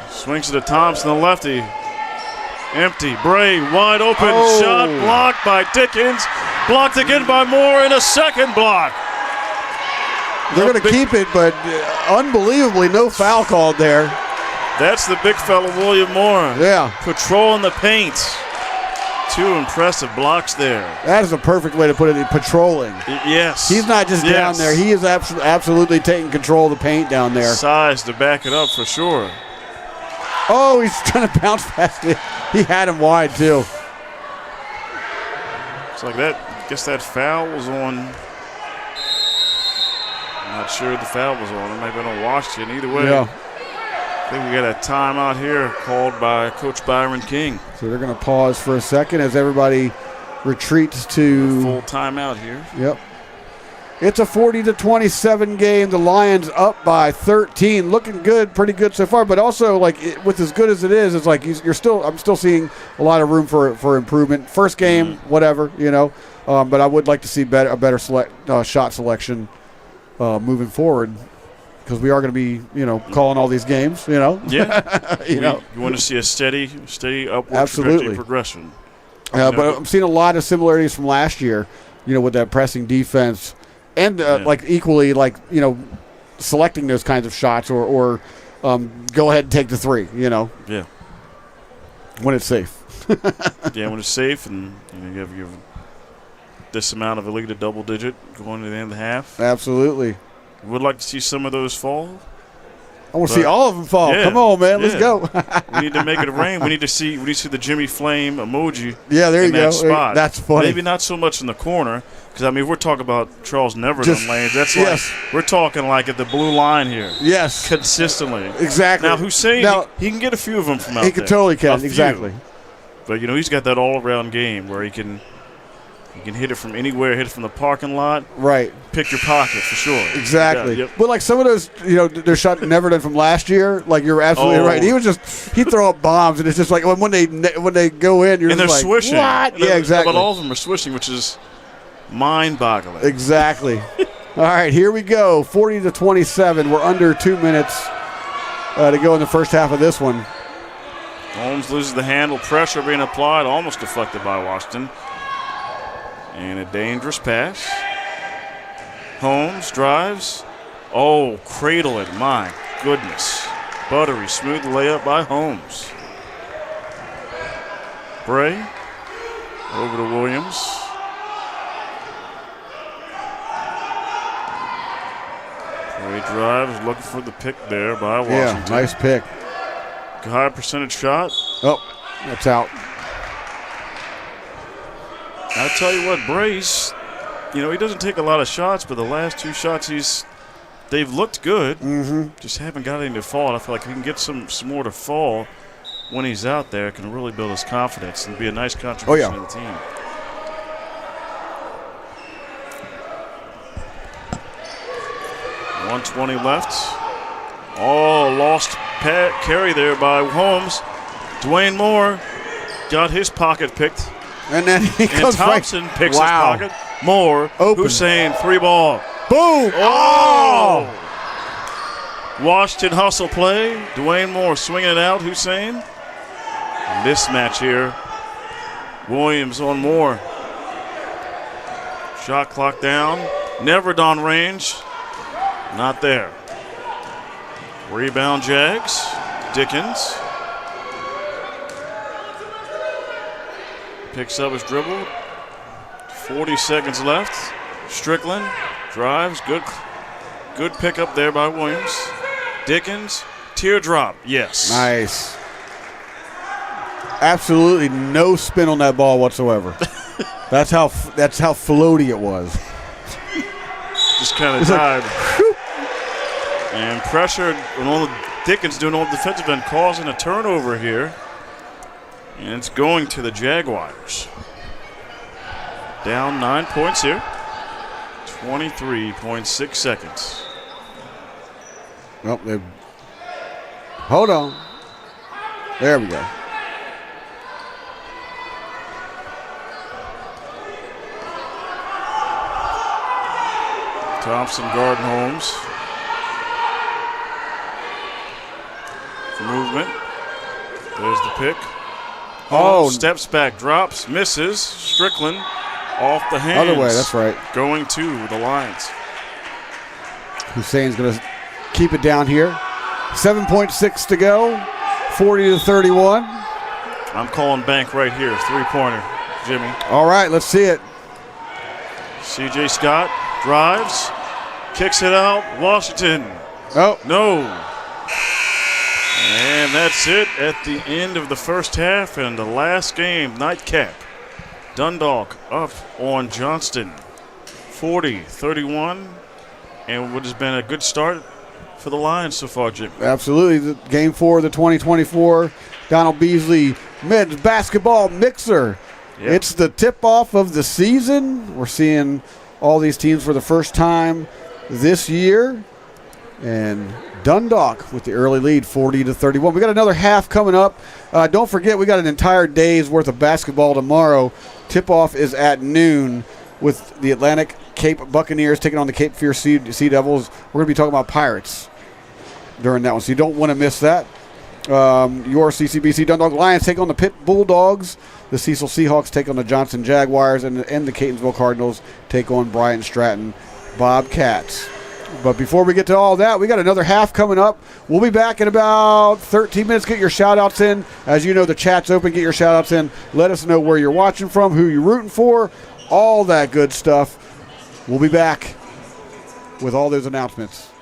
Swings it to Thompson, the lefty. Empty. Bray wide open. Shot blocked by Dickens. Blocked again by Moore, and a second block. They're going to keep it, but unbelievably no foul called there. That's the big fella, William Moore. Yeah. Patrolling the paint. 2 impressive blocks there. That is a perfect way to put it. Patrolling. Yes. He's not just down there. He is absolutely taking control of the paint down there. Size to back it up for sure. Oh, he's trying to bounce past it. He had him wide, too. It's like that. I guess that foul was on. I'm not sure the foul was on. It might have been on Washington. Either way. Yeah. I think we got a timeout here called by Coach Byron King. So they're going to pause for a second as everybody retreats to full timeout here. Yep. It's a 40-27 game. The Lions up by 13. Looking good, pretty good so far. But also, like with as good as it is, it's like I'm still seeing a lot of room for improvement. First game, whatever, But I would like to see a better shot selection moving forward. Because we are going to be, calling all these games, Yeah. You want to see a steady upward trajectory progression. But I'm seeing a lot of similarities from last year, with that pressing defense and, equally, selecting those kinds of shots or go ahead and take the 3, Yeah. When it's safe. Yeah, when it's safe and you have this amount of elite double digit going to the end of the half. Absolutely. Would like to see some of those fall. I want to see all of them fall. Yeah, come on, man. Let's go. We need to make it rain. We need to see the Jimmy Flame emoji. Yeah, there you go. Spot. That's funny. Maybe not so much in the corner because, we're talking about Charles Neverton lanes. That's we're talking like at the blue line here. Yes. Consistently. Exactly. Now, Hussein, he can get a few of them from out there. He can totally can. Exactly. But, he's got that all-around game where he can hit it from anywhere, hit it from the parking lot. Right. Pick your pocket for sure. Exactly. Yeah, yep. But some of those, their shot never done from last year. You're absolutely right. He'd throw up bombs, and it's just like when they go in, you're and just they're swishing. What? Yeah, exactly. But all of them are swishing, which is mind-boggling. Exactly. All right, here we go. 40-27. We're under 2 minutes to go in the first half of this one. Holmes loses the handle. Pressure being applied, almost deflected by Washington. And a dangerous pass. Holmes drives. Oh, cradle it. My goodness. Buttery, smooth layup by Holmes. Bray. Over to Williams. Bray drives, looking for the pick there by Washington. Yeah, nice pick. High percentage shot. Oh, that's out. I'll tell you what, Bray's, he doesn't take a lot of shots, but the last 2 shots they've looked good. Mm-hmm. Just haven't got anything to fall. And I feel like if he can get some more to fall when he's out there, it can really build his confidence and be a nice contribution to the team. .120 left. Oh, lost carry there by Holmes. Dwayne Moore got his pocket picked. And then Thompson picks his pocket. Moore. Open. Hussein, 3 ball. Boom. Oh! Washington hustle play. Dwayne Moore swinging it out. Hussein. Mismatch here. Williams on Moore. Shot clock down. Never on range. Not there. Rebound Jags. Dickens. Picks up his dribble. 40 seconds left. Strickland drives. Good pickup there by Williams. Dickens. Teardrop. Yes. Nice. Absolutely no spin on that ball whatsoever. That's how floaty it was. Just kind of dived. And pressure on Dickens doing all the defensive end, causing a turnover here. And it's going to the Jaguars. Down 9 points here. 23.6 seconds. Well, hold on. There we go. Thompson guarding Holmes. For movement. There's the pick. Holmes steps back, drops, misses. Strickland off the hands. Other way, that's right. Going to the Lions. Hussein's going to keep it down here. 7.6 to go. 40-31. I'm calling bank right here. 3-pointer. Jimmy. All right, let's see it. C.J. Scott drives, kicks it out. Washington. Oh, No. And that's it at the end of the first half and the last game, nightcap. Dundalk up on Johnston, 40-31, and what has been a good start for the Lions so far, Jim. absolutely. Game 4 of the 2024 Donald Beasley Men's Basketball Mixer. Yep. It's the tip-off of the season. We're seeing all these teams for the first time this year. And Dundalk with the early lead, 40-31. We got another half coming up. Don't forget, we got an entire day's worth of basketball tomorrow. Tip-off is at noon with the Atlantic Cape Buccaneers taking on the Cape Fear Sea Devils. We're going to be talking about Pirates during that one, so you don't want to miss that. Your CCBC Dundalk Lions take on the Pitt Bulldogs. The Cecil Seahawks take on the Johnston Jaguars, and the Catonsville Cardinals take on Bryant Stratton Bobcats. But before we get to all that, we got another half coming up. We'll be back in about 13 minutes. Get your shout-outs in. As you know, the chat's open. Get your shout-outs in. Let us know where you're watching from, who you're rooting for, all that good stuff. We'll be back with all those announcements.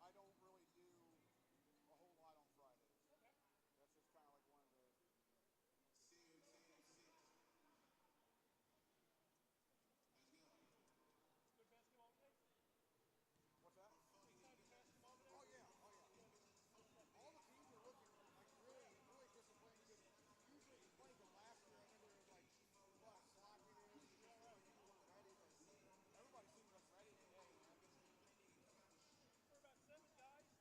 I don't really do a whole lot on Fridays. Okay. That's just kind of like one of the. Good basketball today? What's that? Exciting basketball today? Oh yeah, oh yeah. All the teams are looking like really disciplined. Usually it's funny, but last year I remember it was like a lot of slockiness. Yeah, right. People weren't ready, but everybody seems like ready today, man. For about 7 guys,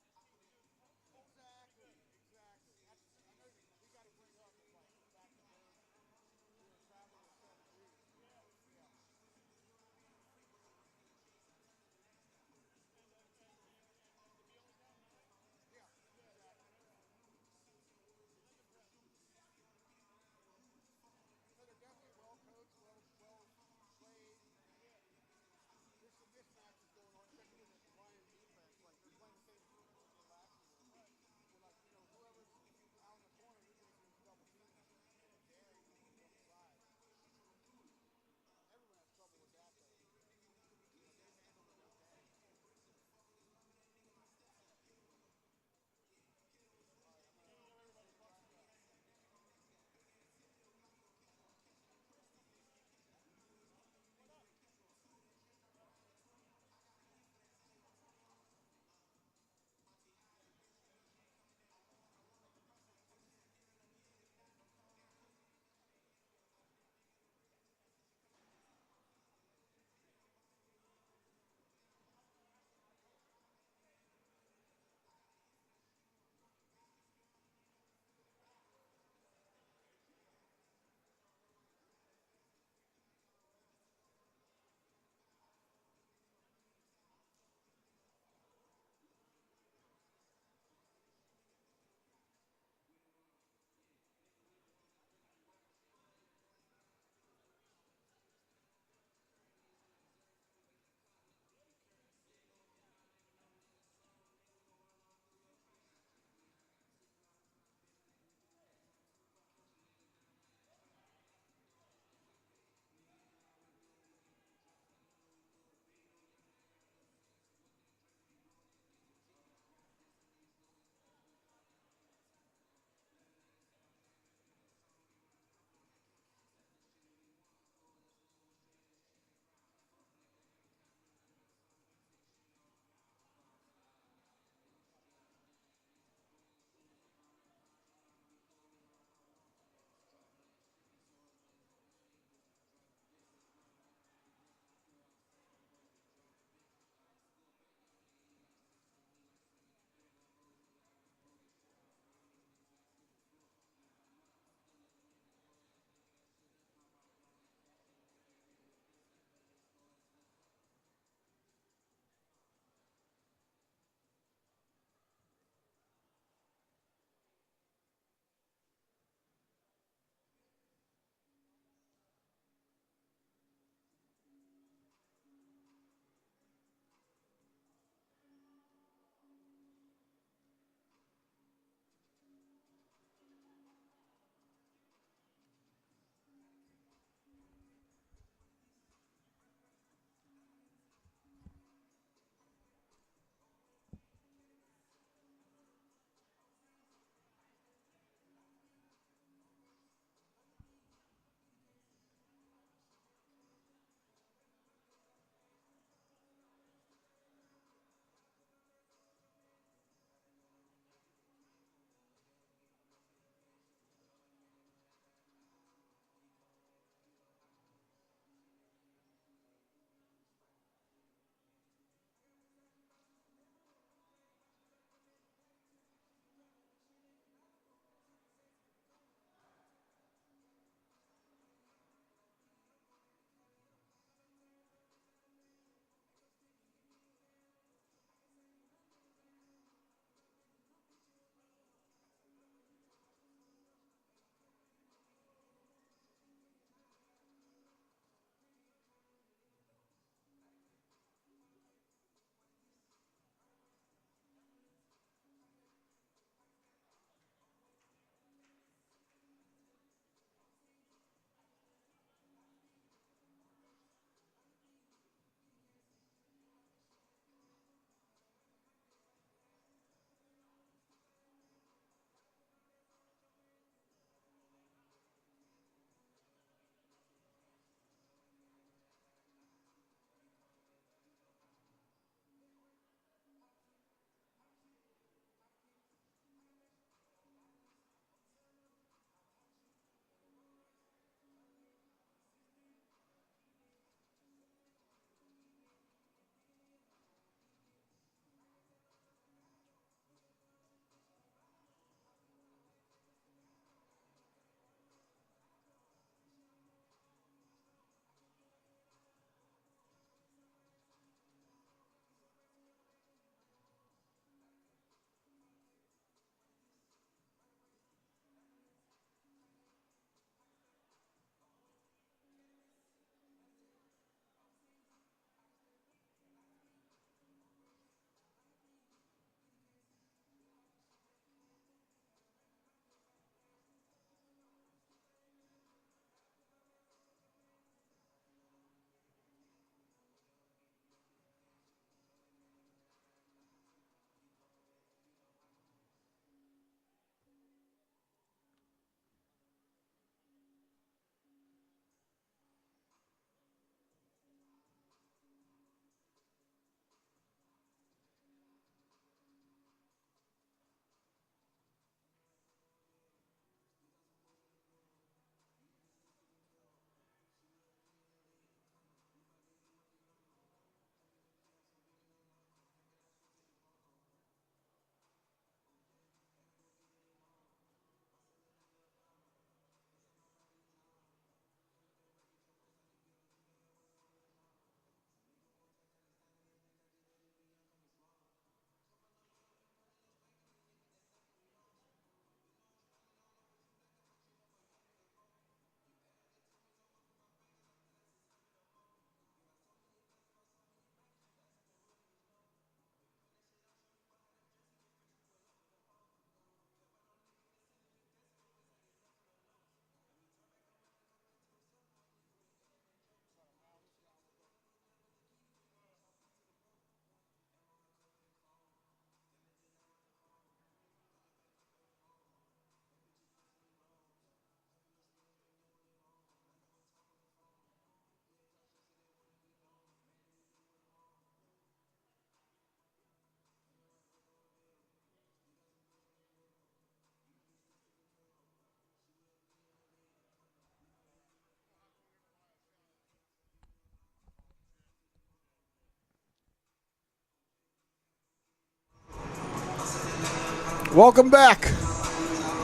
Welcome back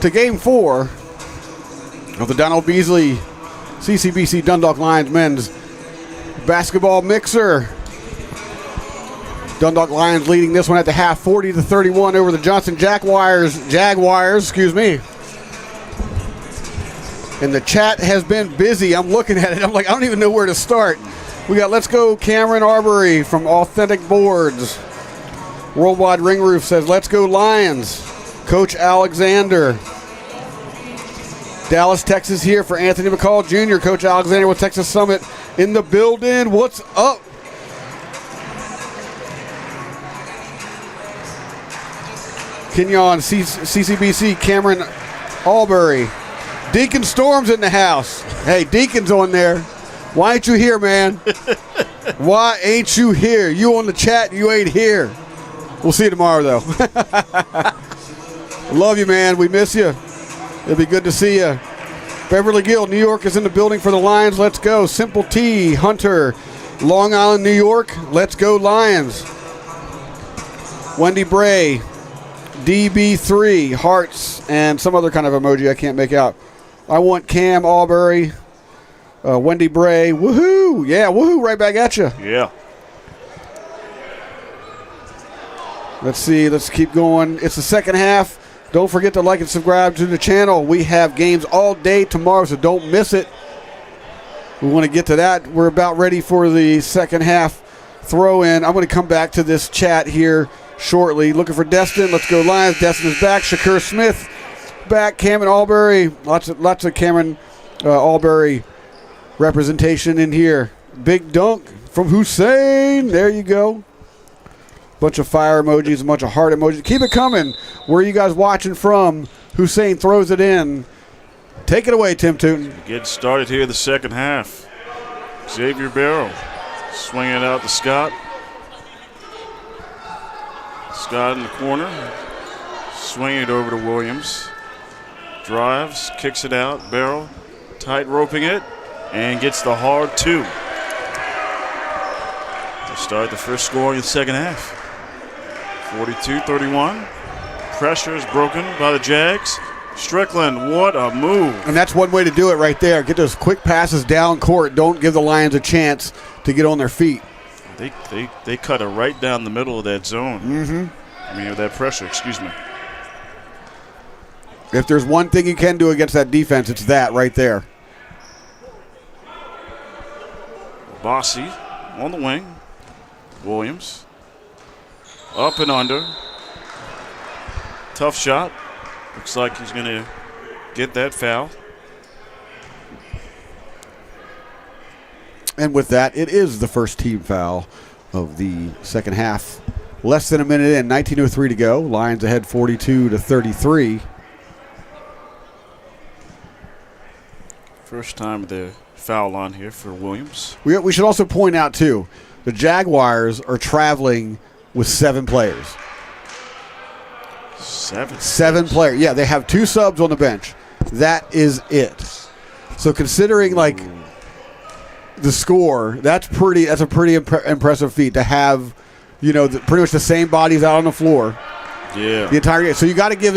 to Game 4 of the Donald Beasley CCBC Dundalk Lions men's basketball mixer. Dundalk Lions leading this one at the half, 40-31 over the Johnston Jaguars. And the chat has been busy. I'm looking at it. I'm like, I don't even know where to start. We got Let's Go Cameron Arbery from Authentic Boards. Worldwide Ring Roof says, Let's Go Lions. Coach Alexander. Dallas, Texas here for Anthony McCall Jr. Coach Alexander with Texas Summit in the building. What's up? Kenyon, CCBC, Cameron Albury. Deacon Storm's in the house. Hey, Deacon's on there. Why ain't you here, man? Why ain't you here? You on the chat, you ain't here. We'll see you tomorrow, though. Love you, man. We miss you. It'll be good to see you. Beverly Gill, New York is in the building for the Lions. Let's go. Simple T, Hunter, Long Island, New York. Let's go, Lions. Wendy Bray, DB3, hearts, and some other kind of emoji I can't make out. I want Cam Albury, Wendy Bray. Woohoo! Yeah, woohoo! Right back at you. Yeah. Let's see. Let's keep going. It's the second half. Don't forget to like and subscribe to the channel. We have games all day tomorrow, so don't miss it. We want to get to that. We're about ready for the second half throw-in. I'm going to come back to this chat here shortly. Looking for Destin. Let's go Lions. Destin is back. Shakur Smith back. Cameron Albury. Lots of Cameron Albury representation in here. Big dunk from Hussein. There you go. Bunch of fire emojis, a bunch of heart emojis. Keep it coming. Where are you guys watching from? Hussein throws it in. Take it away, Tim Tootin. Get started here the second half. Xavier Barrow swinging it out to Scott. Scott in the corner. Swinging it over to Williams. Drives, kicks it out. Barrow tight roping it and gets the hard two. To start the first score in the second half. 42-31. Pressure is broken by the Jags. Strickland, what a move. And that's one way to do it right there. Get those quick passes down court. Don't give the Lions a chance to get on their feet. They cut it right down the middle of that zone. I mean, of that pressure, excuse me. If there's one thing you can do against that defense, it's that right there. Bossy on the wing. Williams. Up and under. Tough shot. Looks like he's going to get that foul. And with that, it is the first team foul of the second half. Less than a minute in, 19:03 to go. Lions ahead 42-33. First time the foul line here for Williams. We should also point out, too, the Jaguars are traveling with 7 players. Seven players. Yeah, they have 2 subs on the bench. That is it. So considering like the score, that's a pretty impressive feat to have, pretty much the same bodies out on the floor. Yeah. The entire game. So you got to give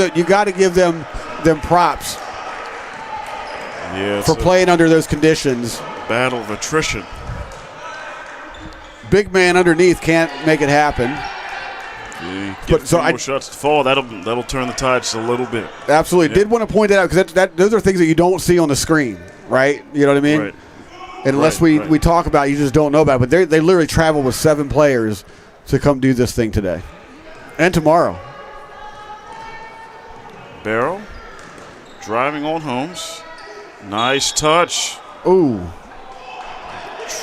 them props. Yeah. For playing under those conditions. Battle of attrition. Big man underneath can't make it happen. Yeah, get more shots to fall. That'll turn the tide just a little bit. Absolutely. Did want to point that out because those are things that you don't see on the screen, right? You know what I mean? Right. Unless we talk about it, you just don't know about it. But they literally travel with 7 players to come do this thing today and tomorrow. Barrow driving on Holmes. Nice touch. Ooh.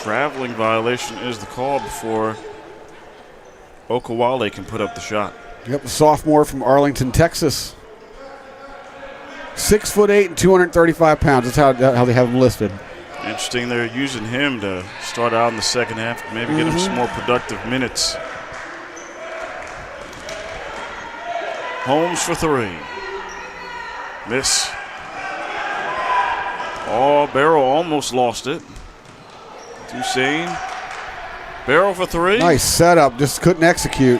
Traveling violation is the call before Okawale can put up the shot. Yep, sophomore from Arlington, Texas. 6'8" and 235 pounds. That's how they have him listed. Interesting they're using him to start out in the second half, maybe get him some more productive minutes. Holmes for 3. Miss. Oh, Barrow almost lost it. Hussein. Barrow for 3. Nice setup, just couldn't execute.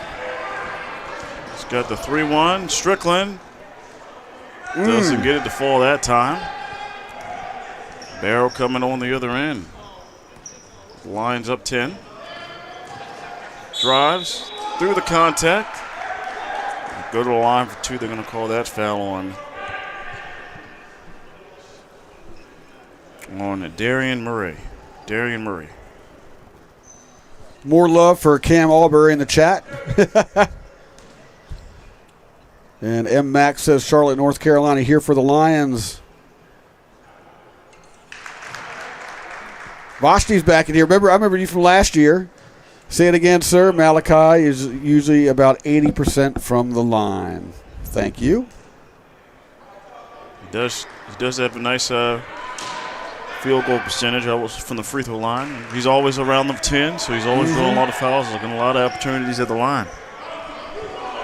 Let's got the 3-1. Strickland doesn't get it to fall that time. Barrow coming on the other end. Lines up 10. Drives through the contact. Go to the line for 2. They're going to call that foul on Darian Murray. More love for Cam Albury in the chat. And M. Max says Charlotte, North Carolina here for the Lions. Vashti's back in here. I remember you from last year. Say it again, sir. Malachi is usually about 80% from the line. Thank you. He does have a nice field goal percentage from the free throw line. He's always around the 10, so he's always throwing a lot of fouls, looking a lot of opportunities at the line.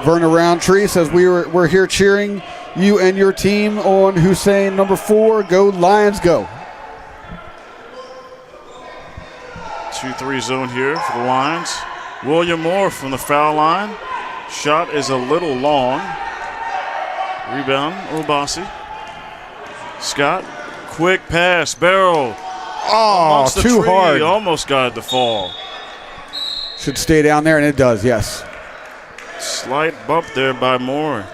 Verna Roundtree says we're here cheering you and your team on Hussein number 4. Go Lions, go. 2-3 zone here for the Lions. William Moore from the foul line. Shot is a little long. Rebound, Obasi. Scott, quick pass, Barrow. Oh, too hard. Almost got it to fall. Should stay down there, and it does, yes. Slight bump there by Moore.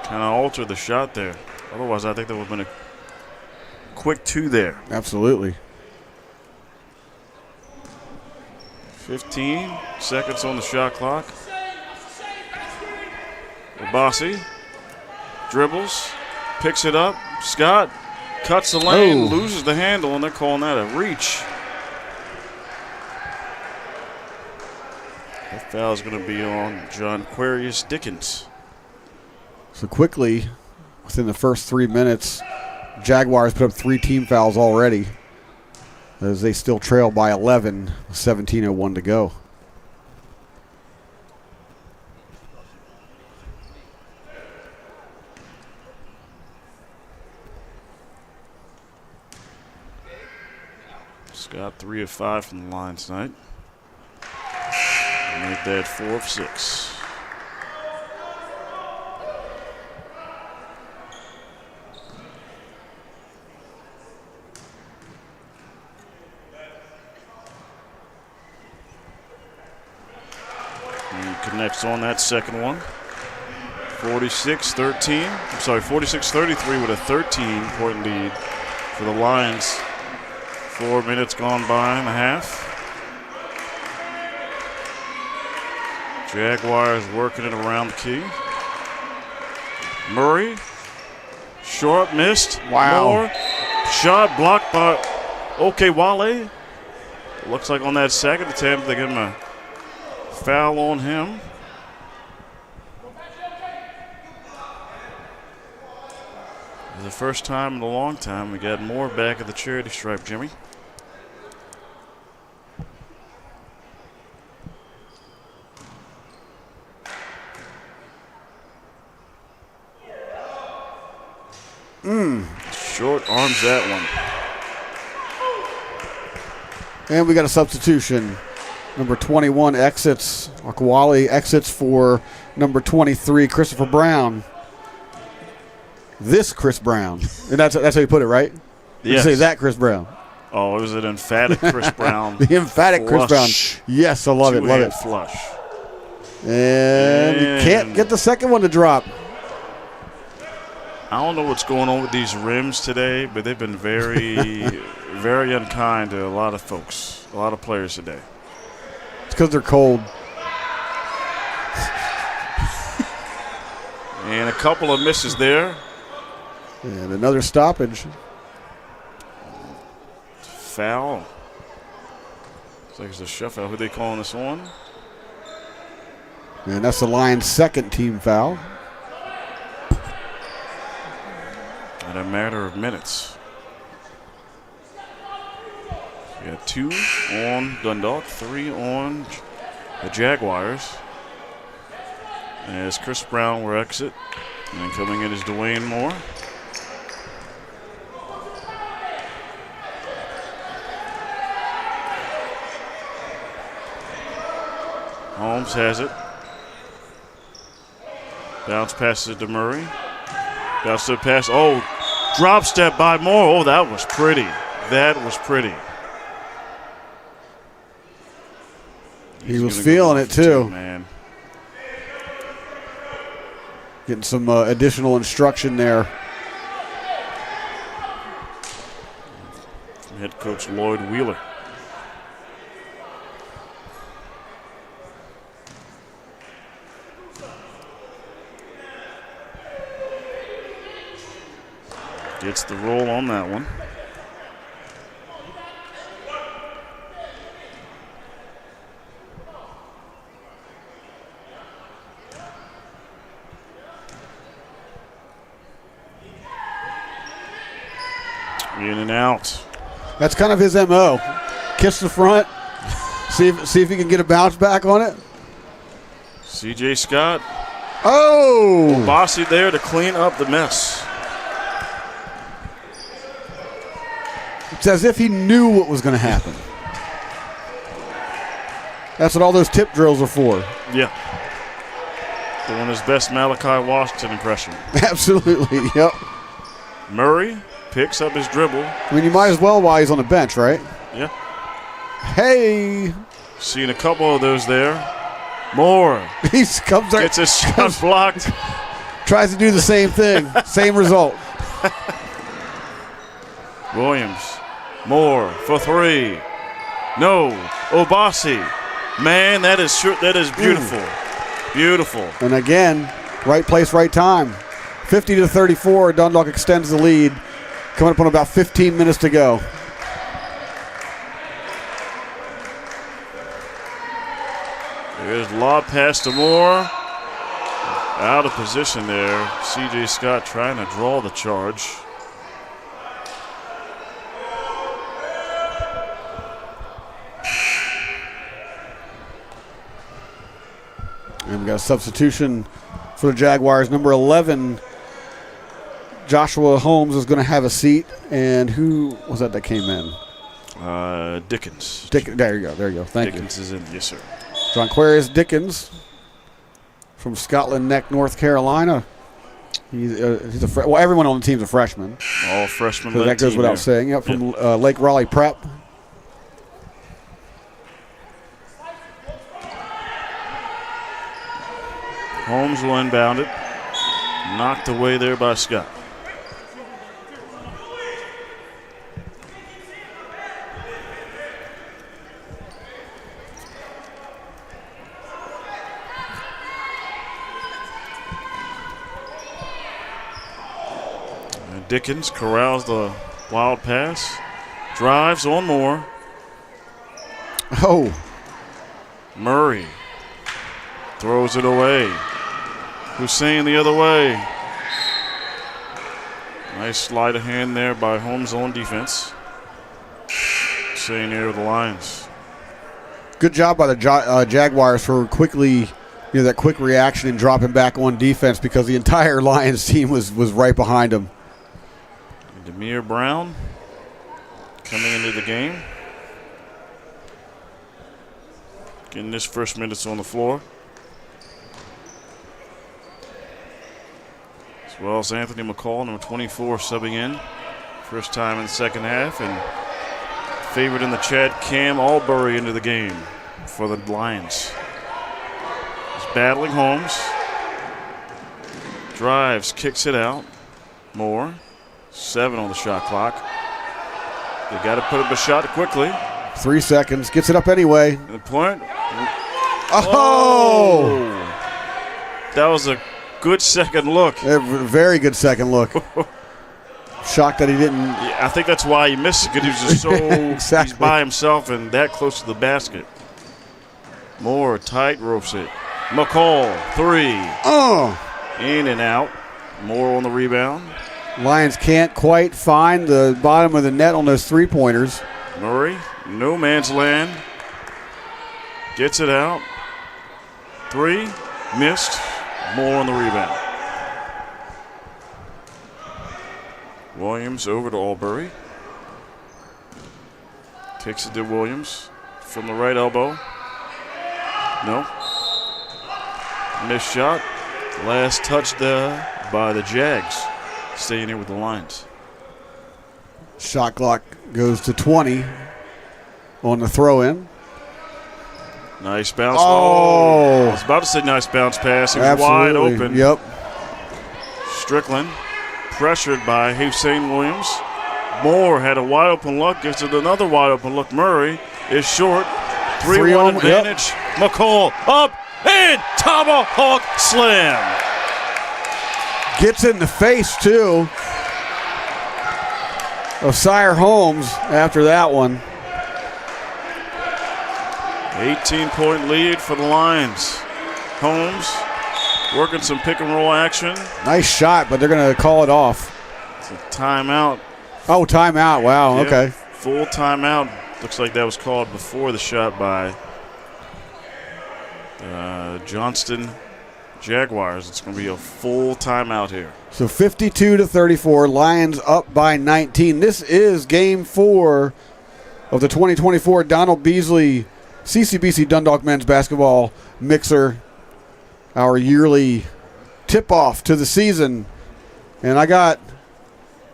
Kind of altered the shot there. Otherwise, I think there would have been a quick 2 there. Absolutely. 15 seconds on the shot clock. Obasi dribbles, picks it up. Scott cuts the lane, loses the handle, and they're calling that a reach. That foul is going to be on John Quarius Dickens. So quickly, within the first 3 minutes, Jaguars put up 3 team fouls already, as they still trail by 11, 17:01 to go. Scott 3 of 5 from the line tonight. Make that 4 of 6. Connects on that second one. 46-33 with a 13-point lead for the Lions. 4 minutes gone by in the half. Jaguars working it around the key. Murray. Short, missed. Wow. Moore. Shot blocked by Wale. Looks like on that second attempt they give him a foul on him. For the first time in a long time, we got Moore back at the charity stripe, Jimmy. Short arms that one. And we got a substitution. Number 21 exits. Akwali exits for number 23, Christopher Brown. This Chris Brown. And that's how you put it, right? Yes. You say that Chris Brown. Oh, it was an emphatic Chris Brown. The emphatic flush. Chris Brown. Yes, I love it. Love it. Flush. And can't get the second one to drop. I don't know what's going on with these rims today, but they've been very, very unkind to a lot of folks, a lot of players today. It's because they're cold. And a couple of misses there. And another stoppage. Foul. Looks like it's a shuffle. Who they calling this on? And that's the Lions' second team foul. In a matter of minutes. We got 2 on Dundalk, 3 on the Jaguars. As Chris Brown will exit. And then coming in is Dwayne Moore. Holmes has it. Bounce passes it to Murray. Bounce to the pass. Oh, drop step by Moore. Oh, that was pretty. That was pretty. He was feeling it too. Man. Getting some additional instruction there. From head coach Lloyd Wheeler. Gets the roll on that one. In and out. That's kind of his MO. Kiss the front. See if he can get a bounce back on it. C.J. Scott. Oh! Bossy there to clean up the mess. It's as if he knew what was going to happen. That's what all those tip drills are for. Yeah. Doing his best Malachi Washington impression. Absolutely, yep. Murray picks up his dribble. I mean, you might as well while he's on the bench, right? Yeah. Hey! Seeing a couple of those there. Moore He comes there, gets his shot blocked. tries to do the same thing. Same result. Williams. Moore for three. No. Obasi. Man, that is beautiful. Beautiful. And again, right place, right time. 50-34, Dundalk extends the lead. Coming up on about 15 minutes to go. There's lob pass to Moore. Out of position there. C.J. Scott trying to draw the charge. And we got a substitution for the Jaguars. Number 11, Joshua Holmes is going to have a seat. And who was that came in? Dickens. There you go. Thank Dickens is in. Yes, sir. you. Jonquarius Dickens from Scotland Neck, North Carolina. He's well, everyone on the team's a freshman. All freshmen. So that goes without saying. Yep, from Lake Raleigh Prep. Holmes will inbound it. Knocked away there by Scott. And Dickens corrals the wild pass. Drives on Moore. Oh, Murray throws it away. Hussein the other way. Nice sleight of hand there by Holmes on defense. Hussein here with the Lions. good job by the Jaguars for quickly, that quick reaction and dropping back on defense because the entire Lions team was right behind them. Demir Brown coming into the game. Getting his first minutes on the floor. As well as Anthony McCall, number 24, subbing in. First time in the second half. And favorite in the chat, Cam Albury into the game for the Lions. He's battling Holmes. Drives, kicks it out. Moore. 7 on the shot clock. They got to put up a shot quickly. 3 seconds. Gets it up anyway. And the point. Oh! That was a good second look. A very good second look. Shocked that he didn't. Yeah, I think that's why he missed it, because he was just so Exactly. he's by himself and that close to the basket. Moore tight ropes it. McCall, 3. Oh! In and out. Moore on the rebound. Lions can't quite find the bottom of the net on those three-pointers. Murray, no man's land. Gets it out. 3, missed. Moore on the rebound. Williams over to Albury. Takes it to Williams from the right elbow. No. Missed shot. Last touch there by the Jags. Staying here with the Lions. Shot clock goes to 20 on the throw-in. Nice bounce. Oh. I was about to say nice bounce pass. He was Absolutely. wide open. Yep. Strickland pressured by Hussein Williams. Moore had a wide open look. Gives it another wide open look. Murray is short. 3-1 advantage. Yep. McCall up and tomahawk slam. Gets in the face, too, of Sire Holmes after that one. 18-point lead for the Lions. Holmes working some pick and roll action. Nice shot, but they're going to call it off. It's a timeout. Oh, timeout. Wow, Yeah, okay. Full timeout. Looks like that was called before the shot by Johnston Jaguars. It's going to be a full timeout here. So 52-34, Lions up by 19. This is game 4 of the 2024 Donald Beasley CCBC Dundalk men's basketball mixer, our yearly tip-off to the season. And I got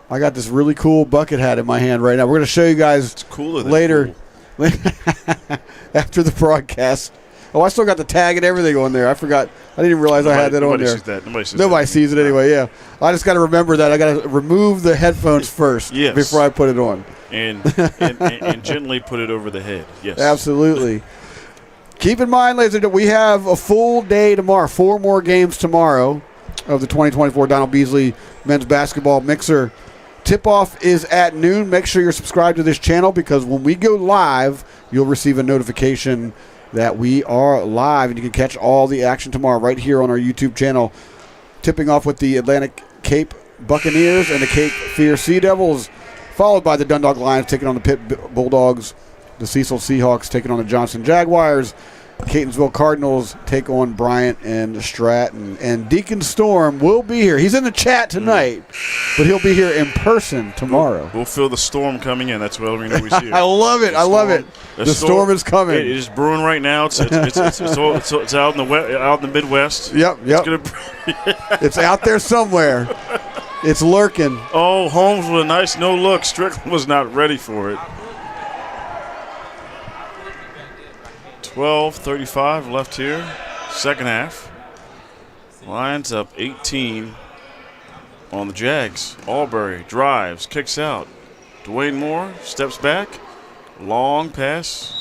this really cool bucket hat in my hand right now. We're going to show you guys It's cooler than later cool. after the broadcast. Oh, I still got the tag and everything on there. I forgot. I didn't even realize I had that on there. Nobody sees it anyway, yeah. I just got to remember that. I got to remove the headphones first before I put it on. And gently put it over the head. Yes. Absolutely. Keep in mind, ladies and gentlemen, we have a full day tomorrow. 4 more games tomorrow of the 2024 Donald Beasley men's basketball mixer. Tip-off is at noon. Make sure you're subscribed to this channel because when we go live, you'll receive a notification that we are live, and you can catch all the action tomorrow right here on our YouTube channel. Tipping off with the Atlantic Cape Buccaneers and the Cape Fear Sea Devils, followed by the Dundalk Lions taking on the Pitt Bulldogs, the Cecil Seahawks taking on the Johnston Jaguars, Catonsville Cardinals take on Bryant and Stratton. And Deacon Storm will be here. He's in the chat tonight, but he'll be here in person tomorrow. We'll feel the storm coming in. That's what we know we see. I love it. I love it. The storm is coming. It is brewing right now. It's out in the Midwest. Yep. It's out there somewhere. It's lurking. Oh, Holmes with a nice no look. Strickland was not ready for it. 12:35 left here. Second half. Lions up 18 on the Jags. Albury drives, kicks out. Dwayne Moore steps back. Long pass.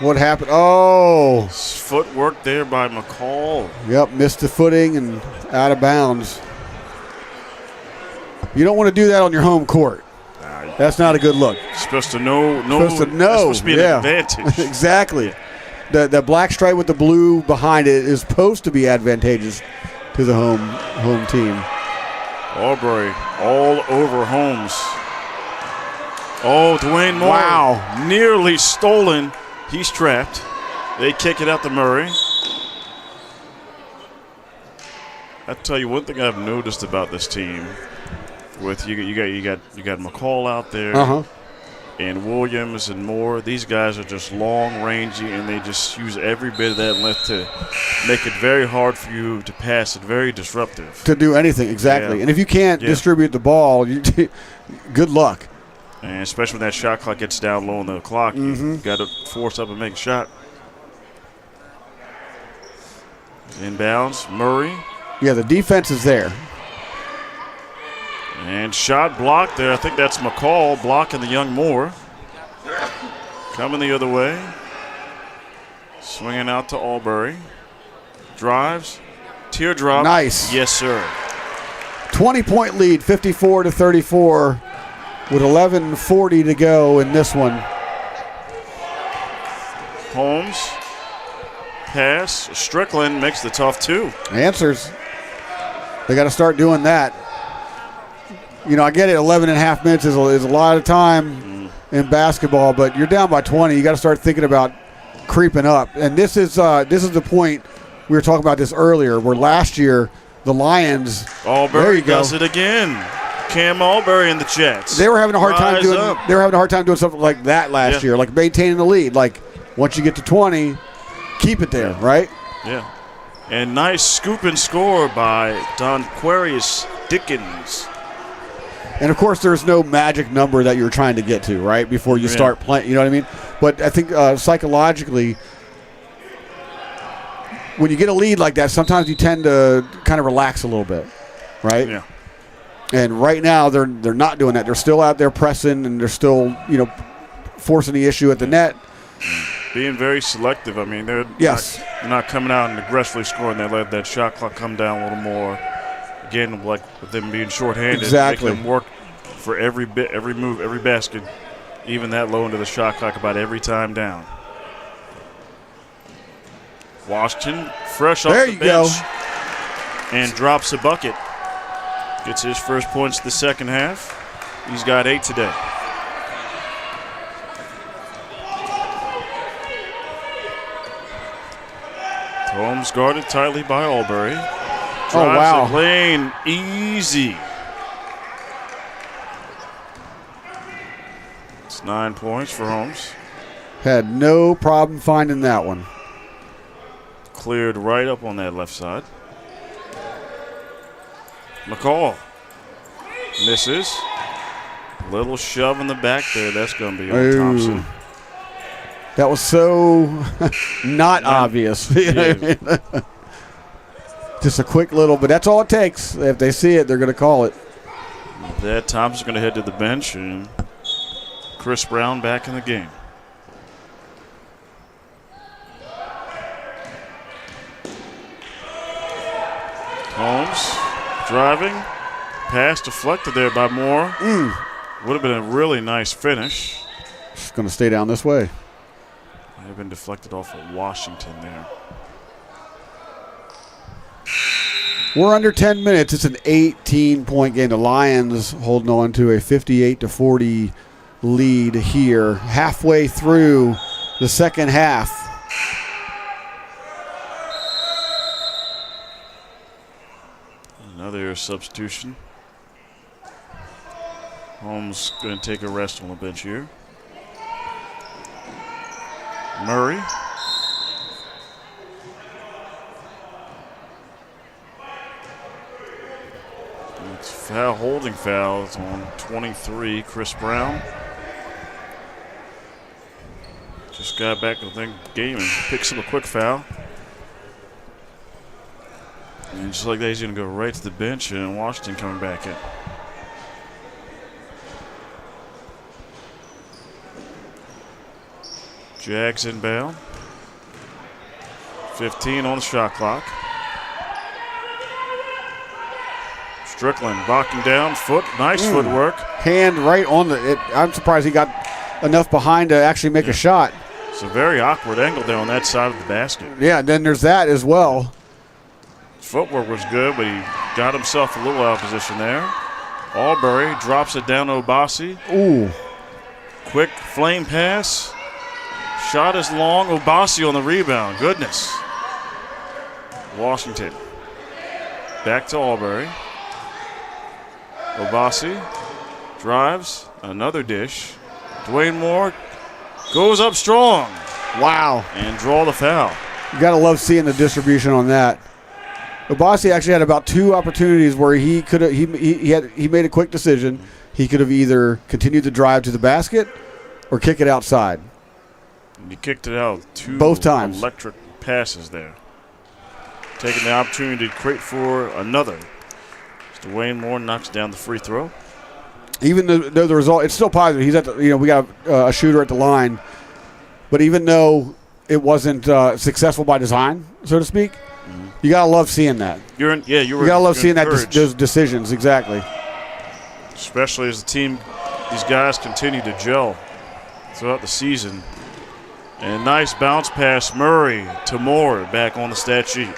What happened? Oh. Footwork there by McCall. Yep, missed the footing and out of bounds. You don't want to do that on your home court. That's not a good look. You're supposed to know. Supposed to know. It's supposed to be an advantage. Exactly. The black stripe with the blue behind it is supposed to be advantageous to the home team. Albury all over Holmes. Oh, Dwayne Moore. Wow. Nearly stolen. He's trapped. They kick it out to Murray. I'll tell you one thing I've noticed about this team. With you got McCall out there, and Williams and Moore. These guys are just long, rangy, and they just use every bit of that length to make it very hard for you to pass. It's very disruptive. To do anything, exactly. Yeah. And if you can't distribute the ball, good luck. And especially when that shot clock gets down low on the clock, you've got to force up and make a shot. Inbounds, Murray. Yeah, the defense is there. And shot blocked there. I think that's McCall blocking the young Moore. Coming the other way. Swinging out to Albury. Drives. Teardrop. Nice. Yes, sir. 20-point lead, 54-34, with 11:40 to go in this one. Holmes. Pass. Strickland makes the tough two. Answers. They got to start doing that. You know, I get it, 11 and a half minutes is a lot of time in basketball, but you're down by 20. You got to start thinking about creeping up. And this is the point we were talking about this earlier, where last year the Lions. Albury does it again. Cam Albury and the Jets. They were having a hard time doing. They were having a hard time doing something like that last year, like maintaining the lead. Like once you get to 20, keep it there, right? Yeah. And nice scoop and score by Donquarius Dickens. And, of course, there's no magic number that you're trying to get to, right, before you start playing. You know what I mean? But I think psychologically, when you get a lead like that, sometimes you tend to kind of relax a little bit, right? Yeah. And right now they're not doing that. They're still out there pressing, and they're still, forcing the issue at the net. Being very selective. I mean, they're not coming out and aggressively scoring. They let that shot clock come down a little more. Again, like with them being shorthanded, exactly. Making them work for every bit, every move, every basket, even that low into the shot clock about every time down. Washington, fresh off the bench, and drops a bucket. Gets his first points the second half. He's got 8 today. Holmes guarded tightly by Albury. Drives the lane, easy. It's 9 points for Holmes. Had no problem finding that one. Cleared right up on that left side. McCall misses. Little shove in the back there. That's going to be on Thompson. That was so not obvious. Just a quick little, but that's all it takes. If they see it, they're going to call it. That Thompson's going to head to the bench, and Chris Brown back in the game. Holmes driving. Pass deflected there by Moore. Would have been a really nice finish. It's going to stay down this way. Might have been deflected off of Washington there. We're under 10 minutes. It's an 18-point game. The Lions holding on to a 58-40 lead here, halfway through the second half. Another substitution. Holmes going to take a rest on the bench here. Murray. It's holding fouls on 23, Chris Brown. Just got back to the game and picks up a quick foul. And just like that, he's going to go right to the bench, and Washington coming back in. Jags inbound. 15 on the shot clock. Strickland blocking down, nice footwork. Hand right on the, I'm surprised he got enough behind to actually make a shot. It's a very awkward angle there on that side of the basket. Yeah, and then there's that as well. Footwork was good, but he got himself a little out of position there. Albury drops it down to Obasi. Ooh. Quick flame pass. Shot is long. Obasi on the rebound. Goodness. Washington. Back to Albury. Obasi drives. Another dish. Dwayne Moore goes up strong. Wow. And draw the foul. You got to love seeing the distribution on that. Obasi actually had about 2 opportunities where he could have he made a quick decision. He could have either continued to drive to the basket or kick it outside. You kicked it out. 2 both times. Electric passes there. Taking the opportunity to create for another. Dwayne Moore knocks down the free throw. Even though the result, it's still positive. He's at the, we got a shooter at the line, but even though it wasn't successful by design, so to speak, you gotta love seeing that. You gotta love seeing those decisions. Exactly. Especially as the team, these guys continue to gel throughout the season. And nice bounce pass, Murray to Moore, back on the stat sheet.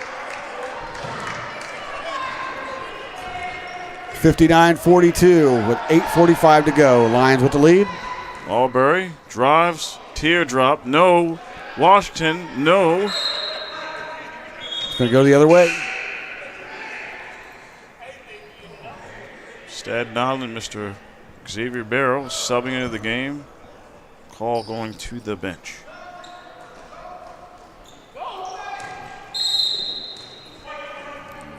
59-42 with 8:45 to go. Lions with the lead. Albury drives, teardrop, no. Washington, no. It's going to go the other way. Staten Island, Mr. Xavier Barrow subbing into the game. Call going to the bench.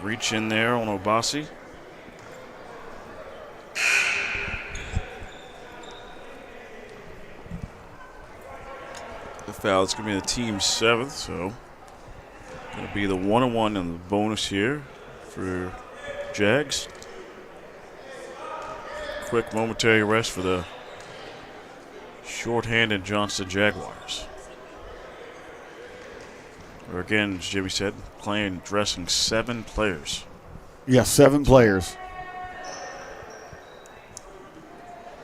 Reach in there on Obasi. The foul is going to be the team's 7th, so going to be the 1-on-1 and the bonus here for Jags. Quick momentary rest for the shorthanded Johnston Jaguars. Or again, as Jimmy said, dressing 7 players. Yes, 7 players.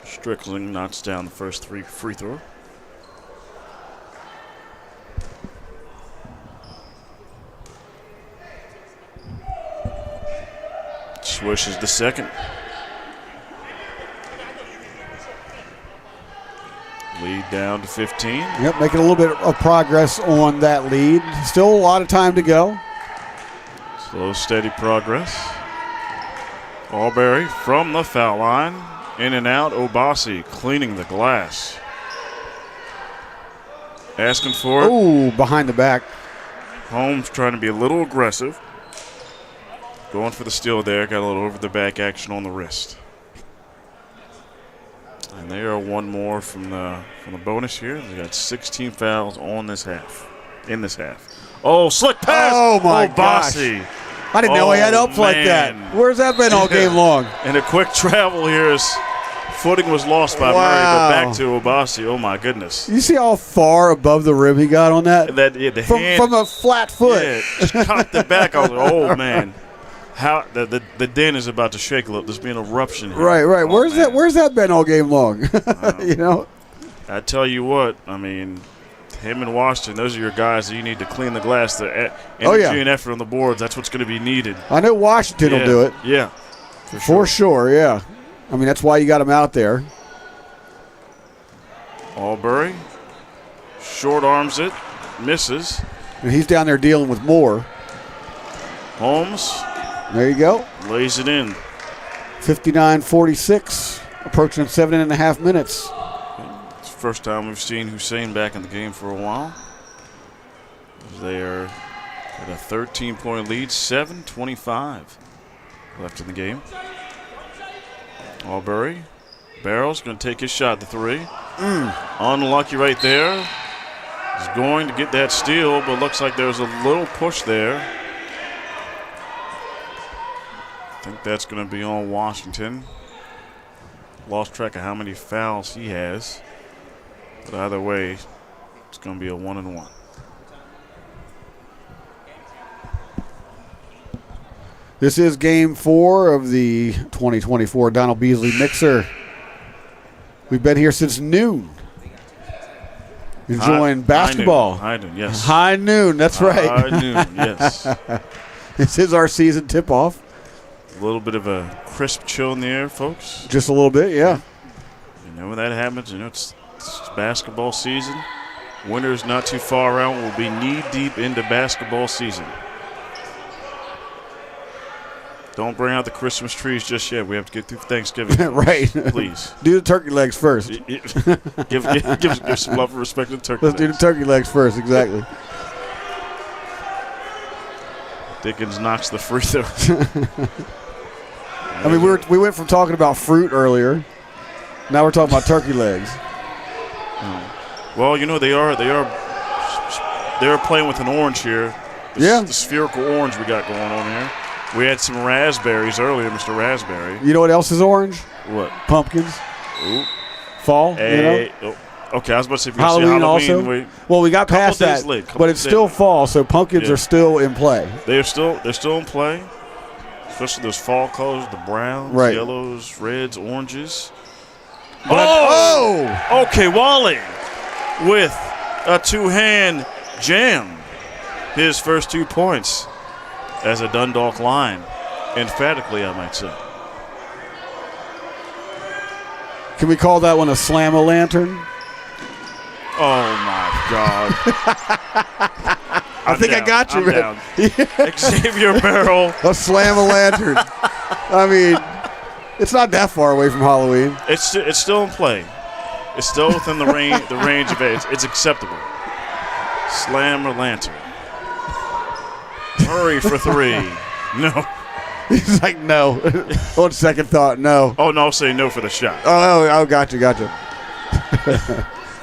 Strickland knocks down the first 3 free throw. Swishes the second. Lead down to 15. Yep, making a little bit of progress on that lead. Still a lot of time to go. Slow, steady progress. Alberry from the foul line. In and out, Obasi cleaning the glass. Asking for it. Oh, behind the back. Holmes trying to be a little aggressive. Going for the steal there. Got a little over the back action on the wrist. And they are 1 more from the bonus here. They got 16 fouls on this half. In this half. Oh, slick pass! Oh my Obasi. gosh! I didn't know he had ups like that. Where's that been all game long? And a quick travel here as footing was lost by Murray, but back to Obasi. Oh my goodness! You see how far above the rim he got on that? The hand from a flat foot. Yeah, just cocked it back. I was like, oh man. How the den is about to shake a little. There's been an eruption here. Right. Oh, Where's that been all game long? You know. I tell you what. I mean, him and Washington. Those are your guys that you need to clean the glass. The energy and effort on the boards. That's what's going to be needed. I know Washington will do it. Yeah. For sure. Yeah. I mean, that's why you got him out there. Albury short arms it, misses. And he's down there dealing with Moore. Holmes. There you go. Lays it in. 59-46, approaching 7.5 minutes. It's the first time we've seen Hussein back in the game for a while. They are at a 13-point lead, 7:25 left in the game. Albury. Barrels going to take his shot, the 3. Unlucky right there. He's going to get that steal, but looks like there's a little push there. I think that's going to be on Washington. Lost track of how many fouls he has. But either way, it's going to be a 1-and-1. This is game 4 of the 2024 Donald Beasley Mixer. We've been here since noon. Enjoying basketball. High noon, yes. High noon, that's right. High noon, yes. This is our season tip-off. A little bit of a crisp chill in the air, folks. Just a little bit, yeah. You know when that happens, you know it's basketball season. Winter's not too far out. We'll be knee-deep into basketball season. Don't bring out the Christmas trees just yet. We have to get through Thanksgiving. Right. Please. Do the turkey legs first. give some love and respect to the turkey Let's legs. do the turkey legs first, exactly. Dickens knocks the free throw. I mean, we went from talking about fruit earlier. Now we're talking about turkey legs. Well, you know they are playing with an orange here. The spherical orange we got going on here. We had some raspberries earlier, Mr. Raspberry. You know what else is orange? What? Pumpkins. Ooh. Fall. Okay, I was about to say if Halloween also. We got past that, but it's still fall, so pumpkins are still in play. They're still in play. Especially those fall colors, the browns, yellows, reds, oranges. Okay, Wally with a 2-hand jam. His first 2 points as a Dundalk line. Emphatically, I might say. Can we call that one a slam-a-lantern? Oh, my God. I think I got you, man. Xavier Merrill. A slam-a-lantern. I mean, it's not that far away from Halloween. It's still in play. It's still within the range of it. It's acceptable. Slam or lantern. Murray for 3. No. He's like, no. On second thought, no. Oh, no, say no for the shot. Oh, gotcha.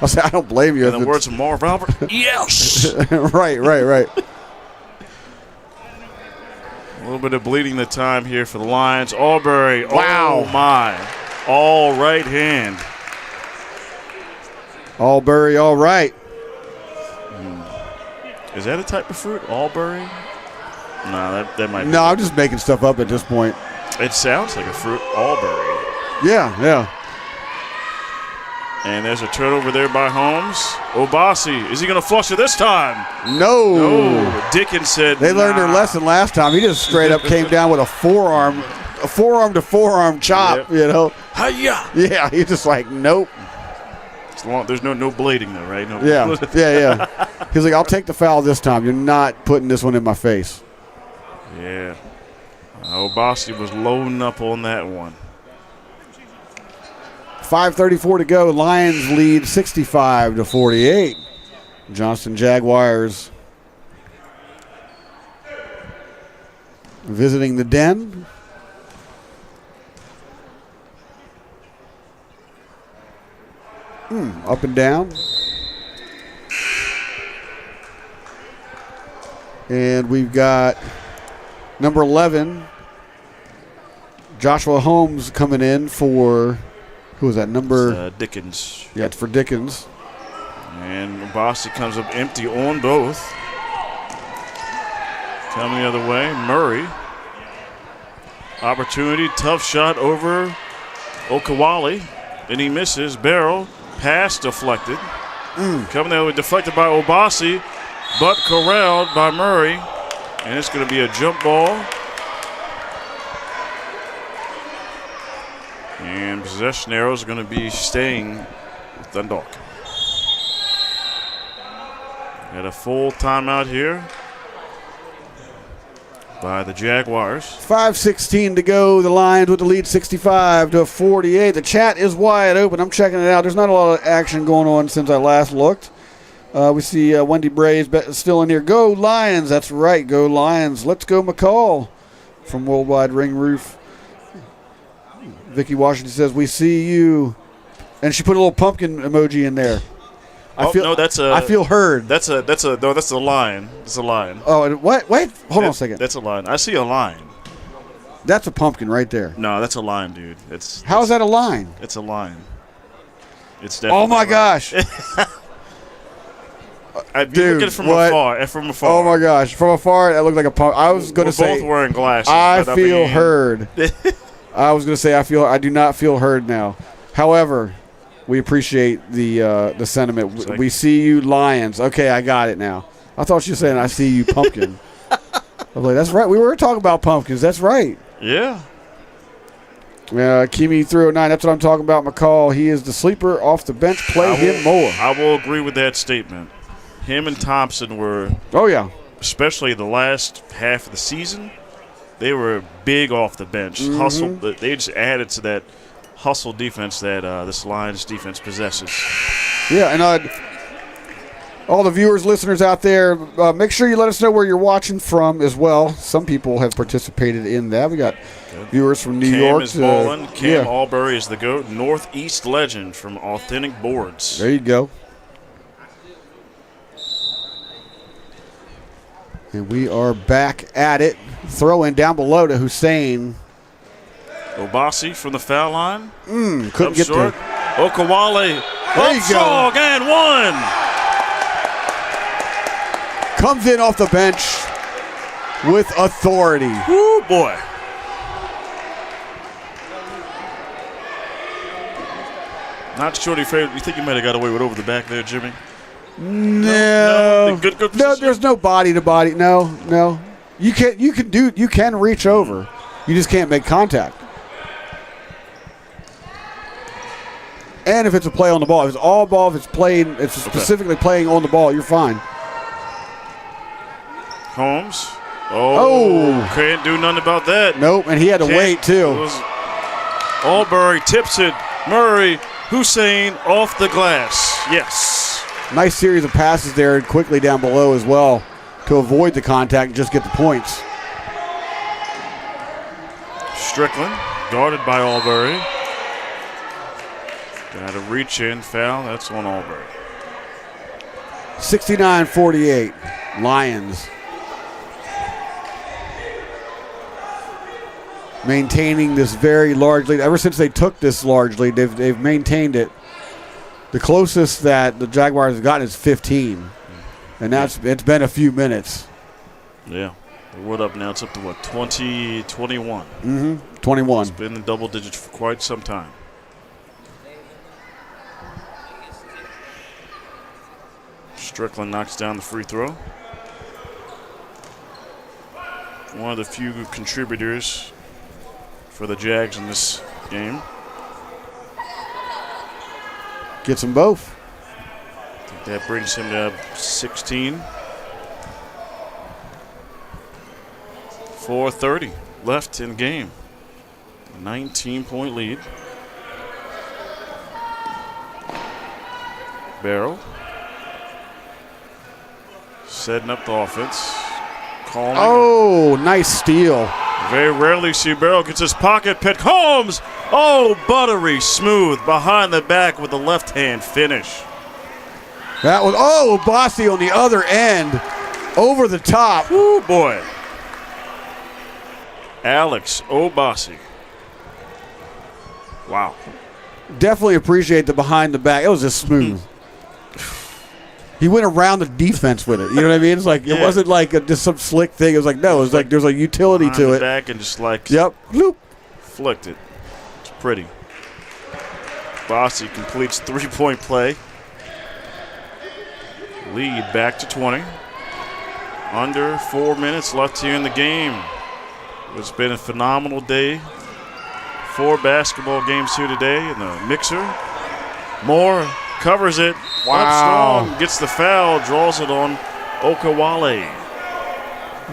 I'll say, I don't blame you. In the words of Marv Albert, yes. Right. A little bit of bleeding the time here for the Lions. Albury, wow. Oh, my. All right hand. Albury, all right. Is that a type of fruit, Albury? No, that might be. No, I'm just making stuff up at this point. It sounds like a fruit, Albury. Yeah. And there's a turnover there by Holmes. Obasi, is he going to flush it this time? No. Dickens said They learned their lesson last time. He just straight up came down with a forearm to forearm chop, Yep. Hi-ya. Yeah, he's just like, nope. There's no blading though, right? No. Yeah. He's like, I'll take the foul this time. You're not putting this one in my face. Yeah. Obasi was loading up on that one. 5:34 to go. Lions lead 65-48. Johnston Jaguars visiting the Den. Up and down. And we've got number 11, Joshua Holmes, coming in for, who was that, number? Dickens. Yeah, it's for Dickens. And Obasi comes up empty on both. Coming the other way, Murray. Opportunity, tough shot over Okawali. Then he misses. Barrow, pass deflected. Coming the other way, deflected by Obasi, but corralled by Murray. And it's going to be a jump ball. And possession arrows are going to be staying with Dundalk. Got a full timeout here by the Jaguars. 5:16 to go. The Lions with the lead 65-48. The chat is wide open. I'm checking it out. There's not a lot of action going on since I last looked. We see Wendy Bray's still in here. Go Lions. That's right. Go Lions. Let's go McCall from Worldwide Ring Roof. Vicky Washington says, we see you. And she put a little pumpkin emoji in there. I feel heard. That's a line. It's a line. Oh, and what? Wait, hold on a second. That's a line. I see a line. That's a pumpkin right there. No, that's a line, dude. How's that a line? It's a line. It's definitely. Oh my gosh. Dude, look at it from afar. Oh my gosh, from afar it looked like a pumpkin. I was going to say. Both wearing glasses. I feel heard. I was going to say I do not feel heard now. However, we appreciate the sentiment. Like, we see you, Lions. Okay, I got it now. I thought you were saying I see you, pumpkin. I was like, that's right. We were talking about pumpkins. That's right. Yeah. Kimi 309. That's what I'm talking about. McCall. He is the sleeper off the bench. Play him more. I will agree with that statement. Him and Thompson were. Oh yeah. Especially the last half of the season, they were big off the bench. Mm-hmm. Hustle. They just added to that hustle defense that this Lions defense possesses. Yeah, and all the viewers, listeners out there, make sure you let us know where you're watching from as well. Some people have participated in that. We got viewers from New York. Cam is balling. Cam Albury is the GOAT. Northeast legend from Authentic Boards. There you go. And we are back at it. Throw in down below to Hussein. Obasi from the foul line. Couldn't get short. Okawale. There you go. And one. Comes in off the bench with authority. Woo, boy. Not shorty favorite. You think you might have got away with over the back there, Jimmy? No. Good No, there's no body to body. No. You can reach over. You just can't make contact. And if it's a play on the ball, if it's all ball, if it's played, it's specifically playing on the ball, you're fine. Holmes. Oh. Can't do nothing about that. Nope, and he had to wait too. Albury tips it. Murray, Hussein off the glass. Yes. Nice series of passes there and quickly down below as well to avoid the contact and just get the points. Strickland, guarded by Albury. Got a reach in foul. That's on Albury. 69-48. Lions. Maintaining this very large lead. Ever since they took this large lead, they've maintained it. The closest that the Jaguars have gotten is 15. And it's been a few minutes. Yeah. We're up now. It's up to what, 20, 21? Mm-hmm. 21. It's been in double digits for quite some time. Strickland knocks down the free throw. One of the few contributors for the Jags in this game. Gets them both. I think that brings him to 16. 4:30 left in game. 19-point lead. Barrow setting up the offense. Calling. Oh, nice steal. Very rarely see Barrow gets his pocket pick. Holmes! Oh, buttery smooth behind the back with the left hand finish. That was, Obasi on the other end. Over the top. Ooh, boy. Alex Obasi. Wow. Definitely appreciate the behind the back. It was just smooth. He went around the defense with it. You know what I mean? It's like it wasn't like just some slick thing. It was like, no, it was like there's a utility to it. Back and just like Bloop. Flicked it. It's pretty. Bossy completes 3-point play. Lead back to 20. Under 4 minutes left here in the game. It's been a phenomenal day. 4 basketball games here today in the mixer. Moore covers it. Wow. Up strong, gets the foul, draws it on Okawale.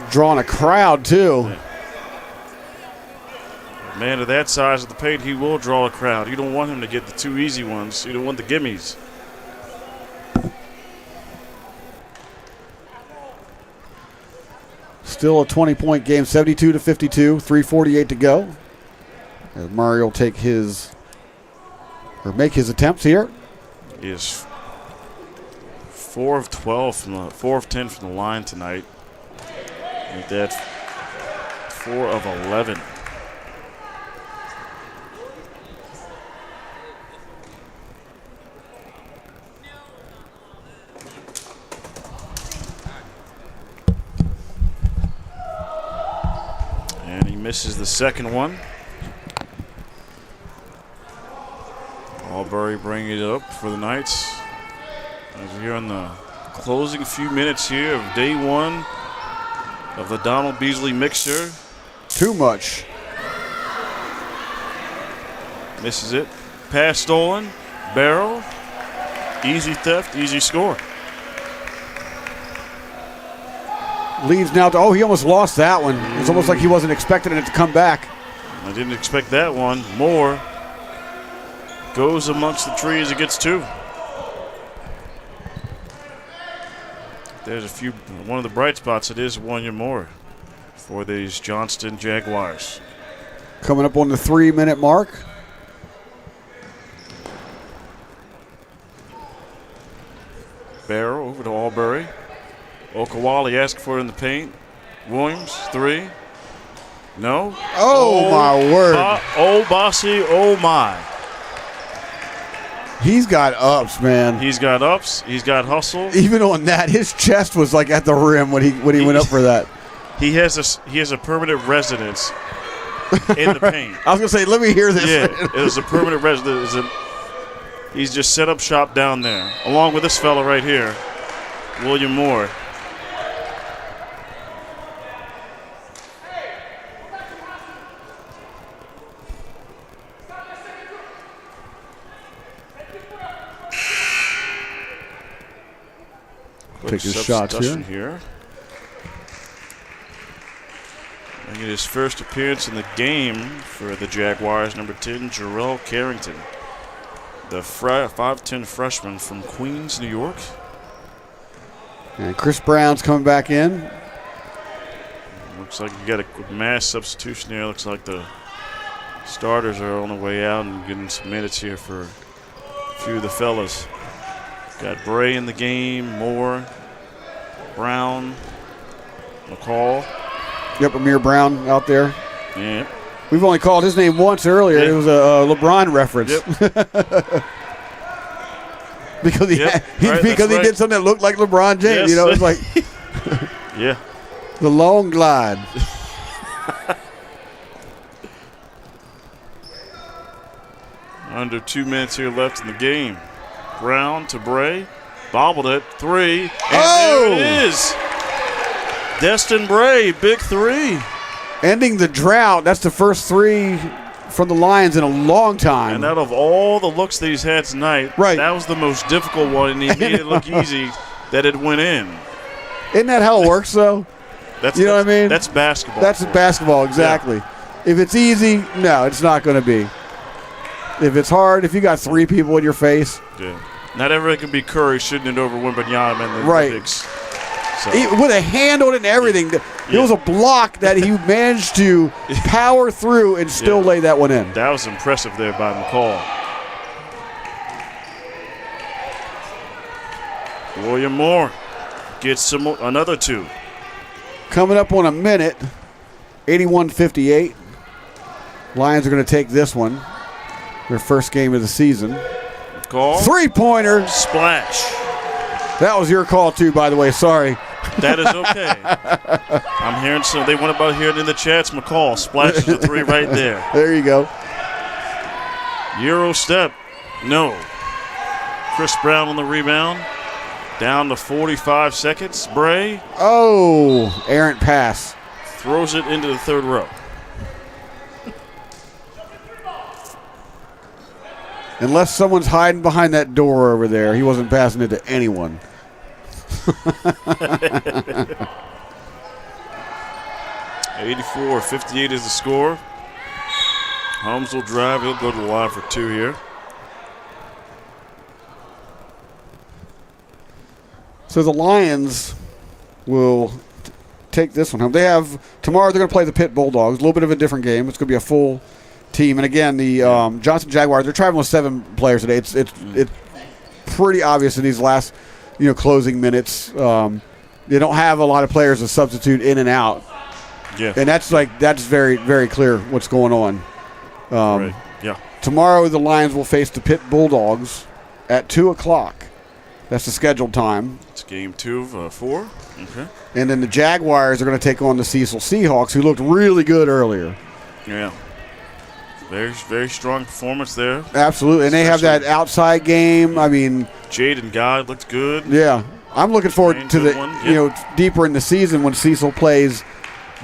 Drawing a crowd, too. A man of that size of the paint, he will draw a crowd. You don't want him to get the 2 easy ones. You don't want the gimmies. Still a 20-point game, 72-52, 3:48 to go. As Murray will make his attempts here. He is 4 of 12 from the 4 of 10 from the line tonight. Make that 4 of 11. And he misses the second one. Albury bringing it up for the Knights. As we're here on the closing few minutes here of day 1 of the Donald Beasley mixer. Too much. Misses it. Pass stolen. Barrow. Easy theft, easy score. Leads now to, he almost lost that one. It's almost like he wasn't expecting it to come back. I didn't expect that one. Moore goes amongst the trees. It gets 2. There's one of the bright spots. It is Wanya Moore for these Johnston Jaguars. Coming up on the 3-minute mark. Barrow over to Albury. Okawale asked for it in the paint. Williams, 3. No. Oh my word. Bossy, oh my. He's got ups, man. He's got ups. He's got hustle. Even on that, his chest was like at the rim when he went up for that. He has a permanent residence in the paint. I was gonna say, let me hear this. Yeah, it is a permanent residence. He's just set up shop down there, along with this fella right here, William Moore. Take his shots here. Making his first appearance in the game for the Jaguars, number 10, Jarrell Carrington, the 5'10" freshman from Queens, New York. And Chris Brown's coming back in. Looks like you got a mass substitution here. Looks like the Starters are on the way out and getting some minutes here for a few of the fellas. Got Bray in the game, Moore, Brown, McCall. Yep, Amir Brown out there. Yeah. We've only called his name once earlier. Yeah. It was a LeBron reference. Yep. because he did something that looked like LeBron James. Yes. You know, it's like Yeah. the long glide. Under 2 minutes here left in the game. Brown to Bray. Bobbled it. 3. And there it is. Destin Bray, big 3. Ending the drought. That's the first 3 from the Lions in a long time. And out of all the looks that he's had tonight, Right. that was the most difficult one, and he made it look easy that it went in. Isn't that how it works, though? You know what I mean? That's basketball. That's basketball, exactly. If it's easy, no, it's not going to be. If it's hard, if you got 3 people in your face. Yeah. Not everyone can be Curry shooting it over Wembanyama in the Right. Olympics. So. With a hand on it and everything. It was a block that he managed to power through and still lay that one in. That was impressive there by McCall. William Moore gets another 2. Coming up on a minute, 81-58. Lions are going to take this one. Their first game of the season. Call. 3-pointer. Splash. That was your call, too, by the way. Sorry. That is okay. I'm hearing some. They want about hearing in the chats. McCall splashes the 3 right there. There you go. Euro step. No. Chris Brown on the rebound. Down to 45 seconds. Bray. Oh, errant pass. Throws it into the third row. Unless someone's hiding behind that door over there, he wasn't passing it to anyone. 84-58 is the score. Holmes will drive. He'll go to the line for 2 here. So the Lions will take this one home. They have tomorrow. They're going to play the Pitt Bulldogs. A little bit of a different game. It's going to be a full team. And again, the Johnston Jaguars. They're traveling with 7 players today. It's pretty obvious in these last closing minutes. They don't have a lot of players to substitute in and out. Yeah. And that's very, very clear what's going on. Right. Yeah. Tomorrow the Lions will face the Pitt Bulldogs at 2:00. That's the scheduled time. It's game 2 of 4. Okay. And then the Jaguars are going to take on the Cecil Seahawks, who looked really good earlier. Yeah. Very, very strong performance there. Absolutely. And they have that outside game. I mean, Jaden Guy looked good. Yeah. I'm looking forward to the, deeper in the season when Cecil plays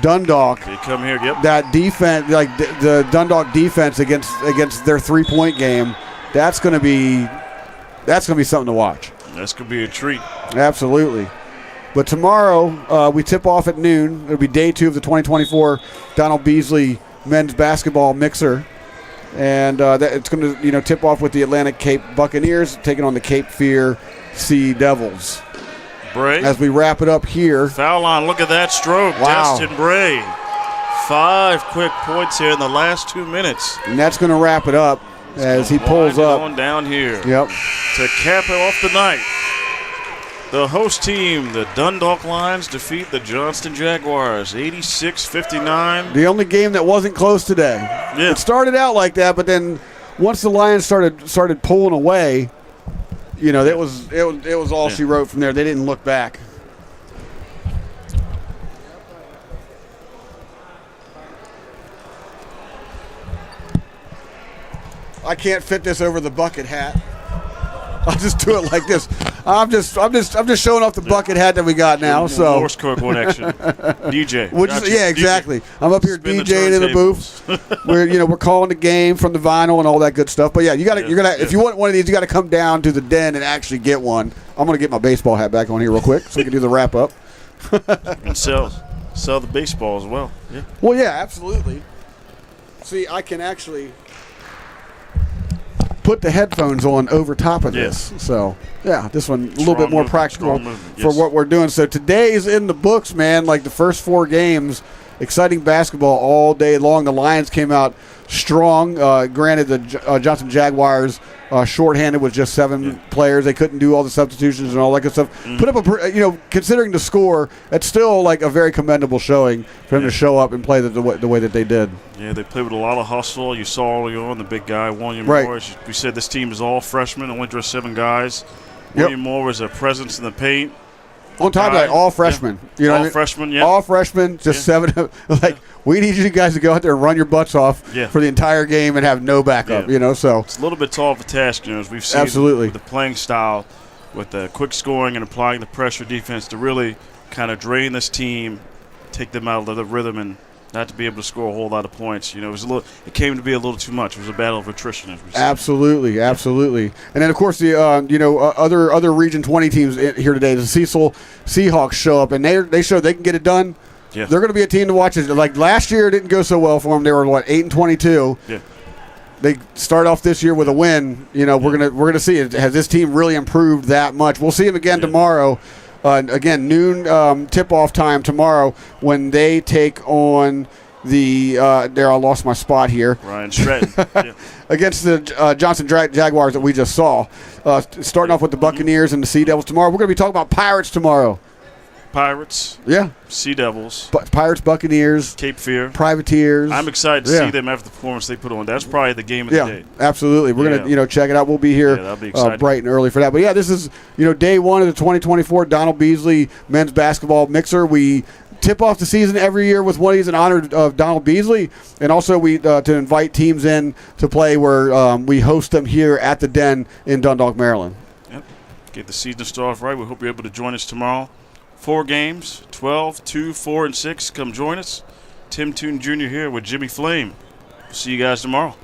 Dundalk. They come here, yep. That defense, like the Dundalk defense against their 3-point game, that's going to be something to watch. That's going to be a treat. Absolutely. But tomorrow we tip off at noon. It'll be day 2 of the 2024 Donald Beasley men's basketball mixer. And it's going to tip off with the Atlantic Cape Buccaneers taking on the Cape Fear Sea Devils. Bray. As we wrap it up here. Foul line. Look at that stroke. Wow. Destin Bray. 5 quick points here in the last 2 minutes. And that's going to wrap it up as he pulls up. On down here. Yep. To cap it off the night. The host team, the Dundalk Lions, defeat the Johnston Jaguars 86-59. The only game that wasn't close today. Yeah. It started out like that, but then once the Lions started pulling away, it was all she wrote from there. They didn't look back. I can't fit this over the bucket hat. I'll just do it like this. I'm just showing off the bucket hat that we got now. So Morse code connection. DJ. Exactly. I'm up here Spin the DJing in the booth. We're calling the game from the vinyl and all that good stuff. But yeah, if you want one of these, you got to come down to the den and actually get one. I'm gonna get my baseball hat back on here real quick so we can do the wrap up. And sell the baseball as well. Yeah. Well, yeah, absolutely. See, I can actually put the headphones on over top of this. So, yeah, this one a little bit more practical for what we're doing. So today's in the books, man. Like the first 4 games, exciting basketball all day long. The Lions came out strong. Granted, the Johnston Jaguars shorthanded with just 7 players. They couldn't do all the substitutions and all that good stuff. Put up considering the score, it's still like a very commendable showing for them to show up and play the way that they did. Yeah, they played with a lot of hustle. You saw early on the big guy, William Right. Moore. We said this team is all freshmen, only dressed 7 guys. William Moore was a presence in the paint. On top of that, all freshmen. You know what I All mean? freshmen, yeah. All freshmen, just 7. We need you guys to go out there and run your butts off for the entire game and have no backup. Yeah. So it's a little bit tall of a task, as we've seen absolutely with the playing style, with the quick scoring and applying the pressure defense to really kind of drain this team, take them out of the rhythm, and not to be able to score a whole lot of points. It came to be a little too much. It was a battle of attrition, as we said. Absolutely. And then of course the other Region 20 teams here today. The Cecil Seahawks show up and they show they can get it done. Yeah. They're going to be a team to watch. Like last year, it didn't go so well for them. They were 8-22. Yeah. They start off this year with a win. We're gonna see it. Has this team really improved that much? We'll see them again tomorrow. Again, noon tip-off time tomorrow when they take on the I lost my spot here. Ryan Stratton. Against the Johnston Jaguars that we just saw. Starting off with the Buccaneers and the Sea Devils tomorrow. We're going to be talking about Pirates tomorrow. Pirates. Yeah. Sea Devils. Pirates, Buccaneers. Cape Fear. Privateers. I'm excited to see them after the performance they put on. That's probably the game of the day. Absolutely. We're going to check it out. We'll be here that'll be exciting. bright and early for that. But, this is, day 1 of the 2024 Donald Beasley men's basketball mixer. We tip off the season every year with one of these in honor of Donald Beasley, and also we to invite teams in to play where we host them here at the Den in Dundalk, Maryland. Yep. Get the season started off right. We hope you're able to join us tomorrow. 4 games, 12, 2, 4, and 6. Come join us. Tim Toon Jr. here with Jimmy Flame. See you guys tomorrow.